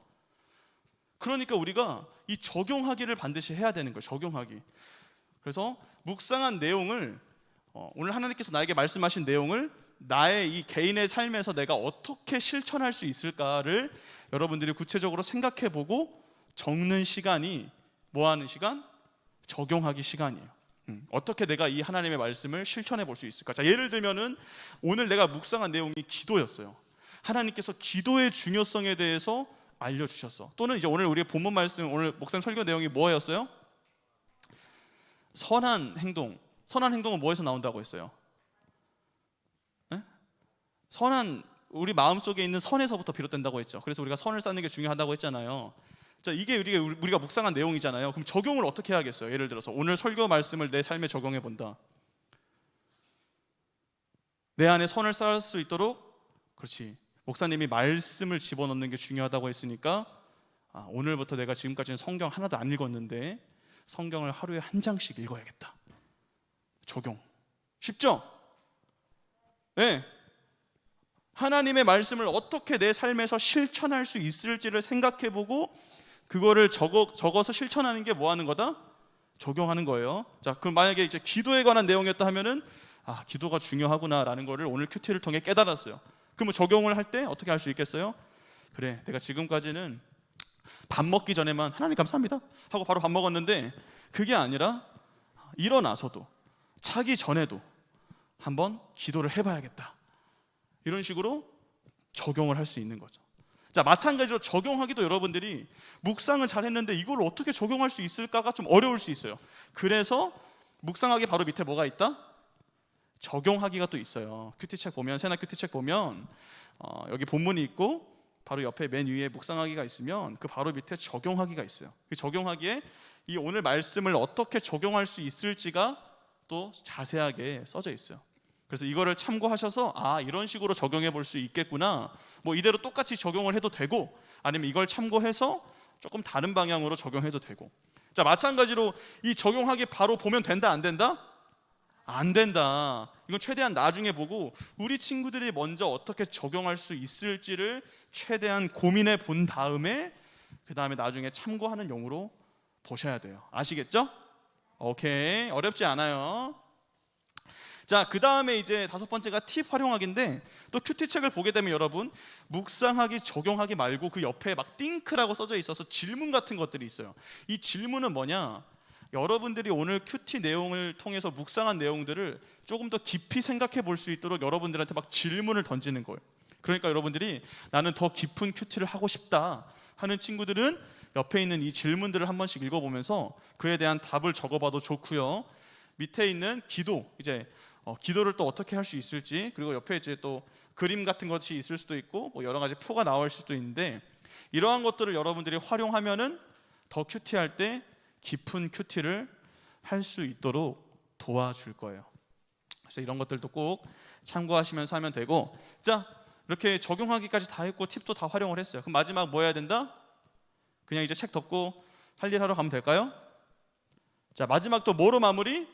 그러니까 우리가 이 적용하기를 반드시 해야 되는 거예요. 적용하기. 그래서 묵상한 내용을, 오늘 하나님께서 나에게 말씀하신 내용을 나의 이 개인의 삶에서 내가 어떻게 실천할 수 있을까를 여러분들이 구체적으로 생각해 보고 적는 시간이 뭐 하는 시간? 적용하기 시간이에요. 어떻게 내가 이 하나님의 말씀을 실천해 볼 수 있을까? 자, 예를 들면은 오늘 내가 묵상한 내용이 기도였어요. 하나님께서 기도의 중요성에 대해서 알려주셨어. 또는 이제 오늘 우리의 본문 말씀, 오늘 목사님 설교 내용이 뭐였어요? 선한 행동. 선한 행동은 뭐에서 나온다고 했어요? 네? 선한, 우리 마음속에 있는 선에서부터 비롯된다고 했죠. 그래서 우리가 선을 쌓는 게 중요하다고 했잖아요. 자, 이게 우리가 묵상한 내용이잖아요. 그럼 적용을 어떻게 해야겠어요? 예를 들어서 오늘 설교 말씀을 내 삶에 적용해 본다. 내 안에 선을 쌓을 수 있도록, 그렇지, 목사님이 말씀을 집어넣는 게 중요하다고 했으니까 오늘부터 내가 지금까지는 성경 하나도 안 읽었는데 성경을 하루에 한 장씩 읽어야겠다. 적용. 쉽죠? 네. 하나님의 말씀을 어떻게 내 삶에서 실천할 수 있을지를 생각해보고 그거를 적어서 실천하는 게 뭐 하는 거다? 적용하는 거예요. 자, 그럼 만약에 이제 기도에 관한 내용이었다 하면은 기도가 중요하구나라는 거를 오늘 큐티를 통해 깨달았어요. 그럼 적용을 할 때 어떻게 할 수 있겠어요? 그래, 내가 지금까지는 밥 먹기 전에만 하나님 감사합니다 하고 바로 밥 먹었는데, 그게 아니라 일어나서도 자기 전에도 한번 기도를 해봐야겠다. 이런 식으로 적용을 할 수 있는 거죠. 자, 마찬가지로 적용하기도 여러분들이 묵상은 잘했는데 이걸 어떻게 적용할 수 있을까가 좀 어려울 수 있어요. 그래서 묵상하기 바로 밑에 뭐가 있다? 적용하기가 또 있어요. 큐티책 보면, 세나 큐티책 보면 여기 본문이 있고 바로 옆에 맨 위에 묵상하기가 있으면 그 바로 밑에 적용하기가 있어요. 그 적용하기에 이 오늘 말씀을 어떻게 적용할 수 있을지가 또 자세하게 써져 있어요. 그래서 이거를 참고하셔서 이런 식으로 적용해 볼 수 있겠구나, 뭐 이대로 똑같이 적용을 해도 되고, 아니면 이걸 참고해서 조금 다른 방향으로 적용해도 되고. 자, 마찬가지로 이 적용하기 바로 보면 된다 안 된다? 안 된다. 이건 최대한 나중에 보고 우리 친구들이 먼저 어떻게 적용할 수 있을지를 최대한 고민해 본 다음에 그 다음에 나중에 참고하는 용으로 보셔야 돼요. 아시겠죠? 오케이, 어렵지 않아요. 자, 그 다음에 이제 5번째가 팁 활용하기인데, 또 큐티책을 보게 되면 여러분 묵상하기, 적용하기 말고 그 옆에 막 띵크라고 써져 있어서 질문 같은 것들이 있어요. 이 질문은 뭐냐? 여러분들이 오늘 큐티 내용을 통해서 묵상한 내용들을 조금 더 깊이 생각해 볼 수 있도록 여러분들한테 막 질문을 던지는 거예요. 그러니까 여러분들이 나는 더 깊은 큐티를 하고 싶다 하는 친구들은 옆에 있는 이 질문들을 한 번씩 읽어보면서 그에 대한 답을 적어봐도 좋고요. 밑에 있는 기도, 이제 기도를 또 어떻게 할 수 있을지, 그리고 옆에 이제 또 그림 같은 것이 있을 수도 있고 뭐 여러 가지 표가 나올 수도 있는데, 이러한 것들을 여러분들이 활용하면은 더 큐티할 때 깊은 큐티를 할 수 있도록 도와줄 거예요. 그래서 이런 것들도 꼭 참고하시면서 하면 되고, 자, 이렇게 적용하기까지 다 했고 팁도 다 활용을 했어요. 그럼 마지막 뭐 해야 된다? 그냥 이제 책 덮고 할 일 하러 가면 될까요? 자, 마지막 또 뭐로 마무리?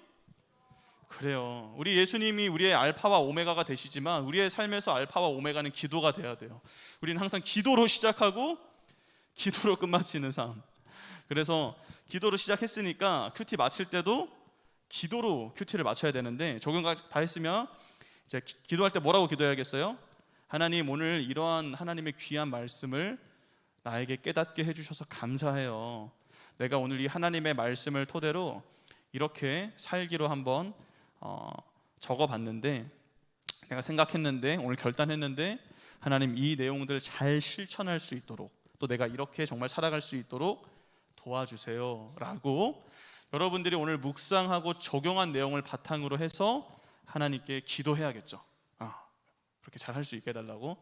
그래요. 우리 예수님이 우리의 알파와 오메가가 되시지만 우리의 삶에서 알파와 오메가는 기도가 돼야 돼요. 우리는 항상 기도로 시작하고 기도로 끝마치는 삶. 그래서 기도로 시작했으니까 큐티 마칠 때도 기도로 큐티를 마쳐야 되는데, 적용 다 했으면 이제 기도할 때 뭐라고 기도해야겠어요? 하나님, 오늘 이러한 하나님의 귀한 말씀을 나에게 깨닫게 해주셔서 감사해요. 내가 오늘 이 하나님의 말씀을 토대로 이렇게 살기로 한번 적어봤는데, 내가 생각했는데, 오늘 결단했는데 하나님 이 내용들 잘 실천할 수 있도록, 또 내가 이렇게 정말 살아갈 수 있도록 도와주세요 라고 여러분들이 오늘 묵상하고 적용한 내용을 바탕으로 해서 하나님께 기도해야겠죠. 그렇게 잘 할 수 있게 해달라고.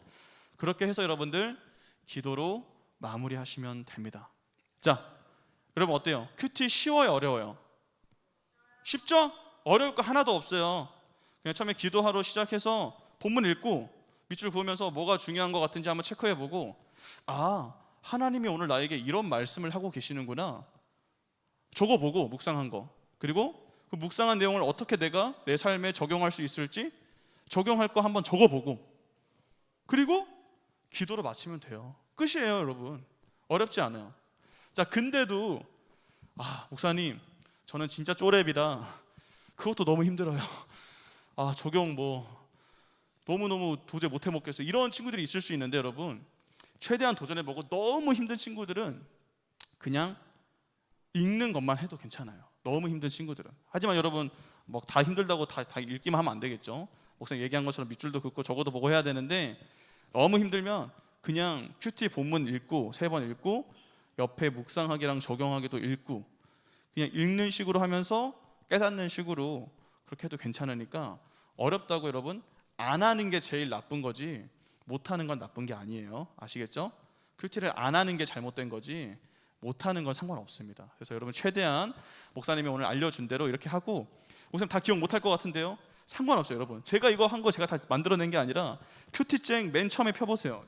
그렇게 해서 여러분들 기도로 마무리하시면 됩니다. 자, 여러분 어때요? 큐티 쉬워요, 어려워요? 쉽죠? 어려울 거 하나도 없어요. 그냥 처음에 기도하러 시작해서 본문 읽고 밑줄 그으면서 뭐가 중요한 것 같은지 한번 체크해보고, 하나님이 오늘 나에게 이런 말씀을 하고 계시는구나, 적어보고 묵상한 거, 그리고 그 묵상한 내용을 어떻게 내가 내 삶에 적용할 수 있을지 적용할 거 한번 적어보고, 그리고 기도로 마치면 돼요. 끝이에요, 여러분. 어렵지 않아요. 자, 근데도 목사님, 저는 진짜 쪼렙이라 그것도 너무 힘들어요. 적용 너무너무 도저히 못 해먹겠어요. 이런 친구들이 있을 수 있는데, 여러분 최대한 도전해보고, 너무 힘든 친구들은 그냥 읽는 것만 해도 괜찮아요. 너무 힘든 친구들은. 하지만 여러분 다 힘들다고 다 읽기만 하면 안 되겠죠. 목사님 얘기한 것처럼 밑줄도 긋고 적어도 보고 해야 되는데, 너무 힘들면 그냥 큐티 본문 읽고 3번 읽고 옆에 묵상하기랑 적용하기도 읽고, 그냥 읽는 식으로 하면서 깨닫는 식으로 그렇게 해도 괜찮으니까, 어렵다고 여러분 안 하는 게 제일 나쁜 거지 못하는 건 나쁜 게 아니에요. 아시겠죠? 큐티를 안 하는 게 잘못된 거지 못하는 건 상관없습니다. 그래서 여러분 최대한 목사님이 오늘 알려준 대로 이렇게 하고, 목사님 다 기억 못할 것 같은데요? 상관없어요, 여러분. 제가 이거 한 거 제가 다 만들어낸 게 아니라 큐티쟁 맨 처음에 펴보세요.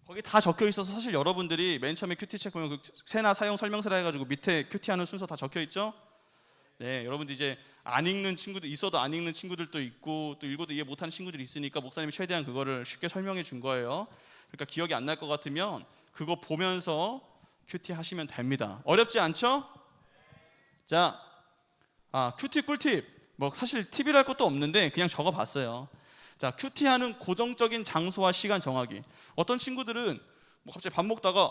거기 다 적혀 있어서 사실 여러분들이 맨 처음에 큐티책 보면 그 세나 사용 설명서라 해가지고 밑에 큐티하는 순서 다 적혀 있죠? 네, 여러분들 이제 안 읽는 친구들 있어도 안 읽는 친구들도 있고 또 읽어도 이해 못하는 친구들이 있으니까 목사님이 최대한 그거를 쉽게 설명해 준 거예요. 그러니까 기억이 안 날 것 같으면 그거 보면서 큐티 하시면 됩니다. 어렵지 않죠? 자, 큐티 꿀팁 뭐 사실 팁이라 할 것도 없는데 그냥 적어봤어요. 자, 큐티하는 고정적인 장소와 시간 정하기. 어떤 친구들은 뭐 갑자기 밥 먹다가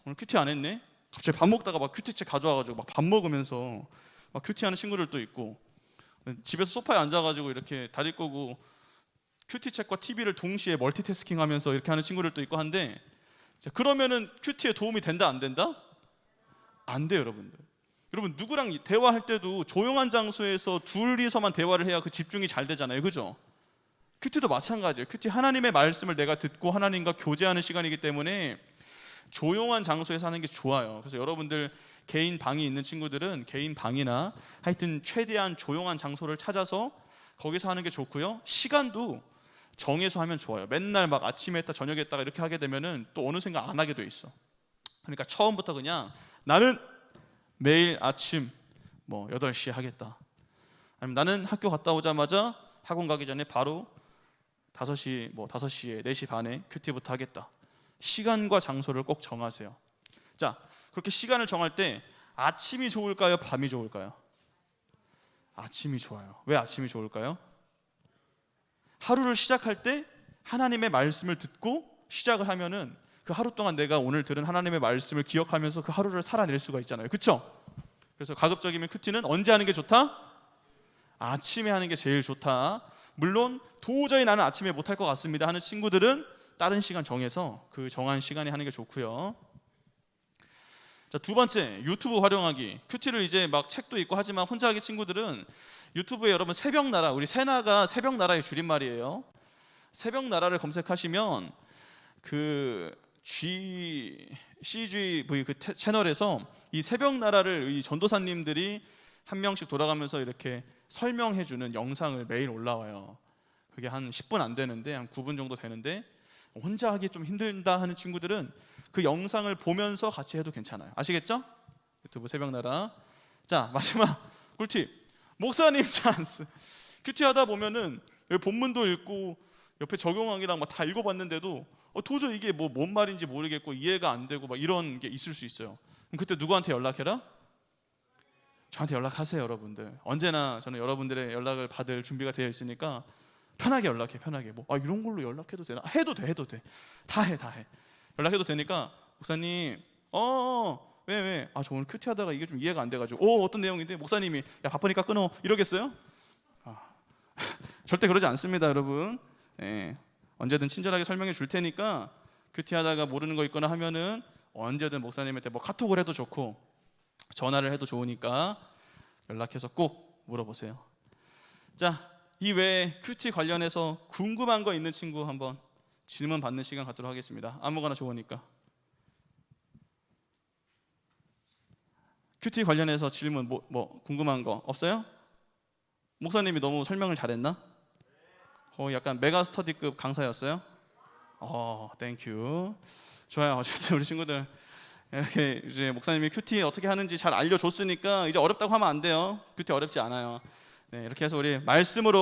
오늘 큐티 안 했네. 갑자기 밥 먹다가 막 큐티책 가져와가지고 막 밥 먹으면서 막 큐티하는 친구들도 있고, 집에서 소파에 앉아가지고 이렇게 다리 꼬고 큐티책과 TV를 동시에 멀티태스킹하면서 이렇게 하는 친구들도 있고 한데, 자, 그러면은 큐티에 도움이 된다 안 된다? 안 돼요, 여러분들. 여러분 누구랑 대화할 때도 조용한 장소에서 둘이서만 대화를 해야 그 집중이 잘 되잖아요, 그죠? 큐티도 마찬가지예요. 큐티 하나님의 말씀을 내가 듣고 하나님과 교제하는 시간이기 때문에 조용한 장소에서 하는 게 좋아요. 그래서 여러분들 개인 방이 있는 친구들은 개인 방이나 하여튼 최대한 조용한 장소를 찾아서 거기서 하는 게 좋고요. 시간도 정해서 하면 좋아요. 맨날 막 아침에 했다 저녁에 했다가 이렇게 하게 되면은 또 어느 생각 안 하게 돼 있어. 그러니까 처음부터 그냥 나는 매일 아침 뭐 8시에 하겠다. 아니면 나는 학교 갔다 오자마자 학원 가기 전에 바로 5시에 4시 반에 큐티부터 하겠다. 시간과 장소를 꼭 정하세요. 자, 그렇게 시간을 정할 때 아침이 좋을까요? 밤이 좋을까요? 아침이 좋아요. 왜 아침이 좋을까요? 하루를 시작할 때 하나님의 말씀을 듣고 시작을 하면은 그 하루 동안 내가 오늘 들은 하나님의 말씀을 기억하면서 그 하루를 살아낼 수가 있잖아요. 그렇죠? 그래서 가급적이면 큐티는 언제 하는 게 좋다? 아침에 하는 게 제일 좋다. 물론 도저히 나는 아침에 못할 것 같습니다 하는 친구들은 다른 시간 정해서 그 정한 시간에 하는 게 좋고요. 자, 두 번째, 유튜브 활용하기. 큐티를 이제 막 책도 읽고 하지만 혼자 하기 친구들은 유튜브에 여러분 새벽나라, 우리 새나가 새벽나라의 줄임말이에요. 새벽나라를 검색하시면 그 CGV 그 채널에서 이 새벽나라를 이 전도사님들이 한 명씩 돌아가면서 이렇게 설명해주는 영상을 매일 올라와요. 그게 한 10분 안 되는데 한 9분 정도 되는데, 혼자 하기 좀 힘들다 하는 친구들은 그 영상을 보면서 같이 해도 괜찮아요. 아시겠죠? 유튜브 새벽나라. 자, 마지막 꿀팁. 목사님 찬스. 큐티 하다 보면은 본문도 읽고 옆에 적용하기랑 막 다 읽어봤는데도 도저히 이게 뭔 말인지 모르겠고 이해가 안 되고 막 이런 게 있을 수 있어요. 그럼 그때 누구한테 연락해라? 저한테 연락하세요, 여러분들. 언제나 저는 여러분들의 연락을 받을 준비가 되어 있으니까 편하게 연락해, 편하게. 이런 걸로 연락해도 되나? 해도 돼. 다 해. 연락해도 되니까, 목사님, 왜? 저 오늘 큐티 하다가 이게 좀 이해가 안 돼가지고, 어떤 내용인데? 목사님이, 야, 바쁘니까 끊어. 이러겠어요? 절대 그러지 않습니다, 여러분. 예, 언제든 친절하게 설명해 줄 테니까, 큐티 하다가 모르는 거 있거나 하면은 언제든 목사님한테 카톡을 해도 좋고, 전화를 해도 좋으니까 연락해서 꼭 물어보세요. 자, 이 외에 큐티 관련해서 궁금한 거 있는 친구 한번 질문 받는 시간 갖도록 하겠습니다. 아무거나 좋으니까. 큐티 관련해서 질문 궁금한 거 없어요? 목사님이 너무 설명을 잘했나? 약간 메가 스터디급 강사였어요? 땡큐. 좋아요. 어쨌든 우리 친구들 이렇게 이제 목사님이 큐티 어떻게 하는지 잘 알려줬으니까 이제 어렵다고 하면 안 돼요. 큐티 어렵지 않아요. 네, 이렇게 해서 우리 말씀으로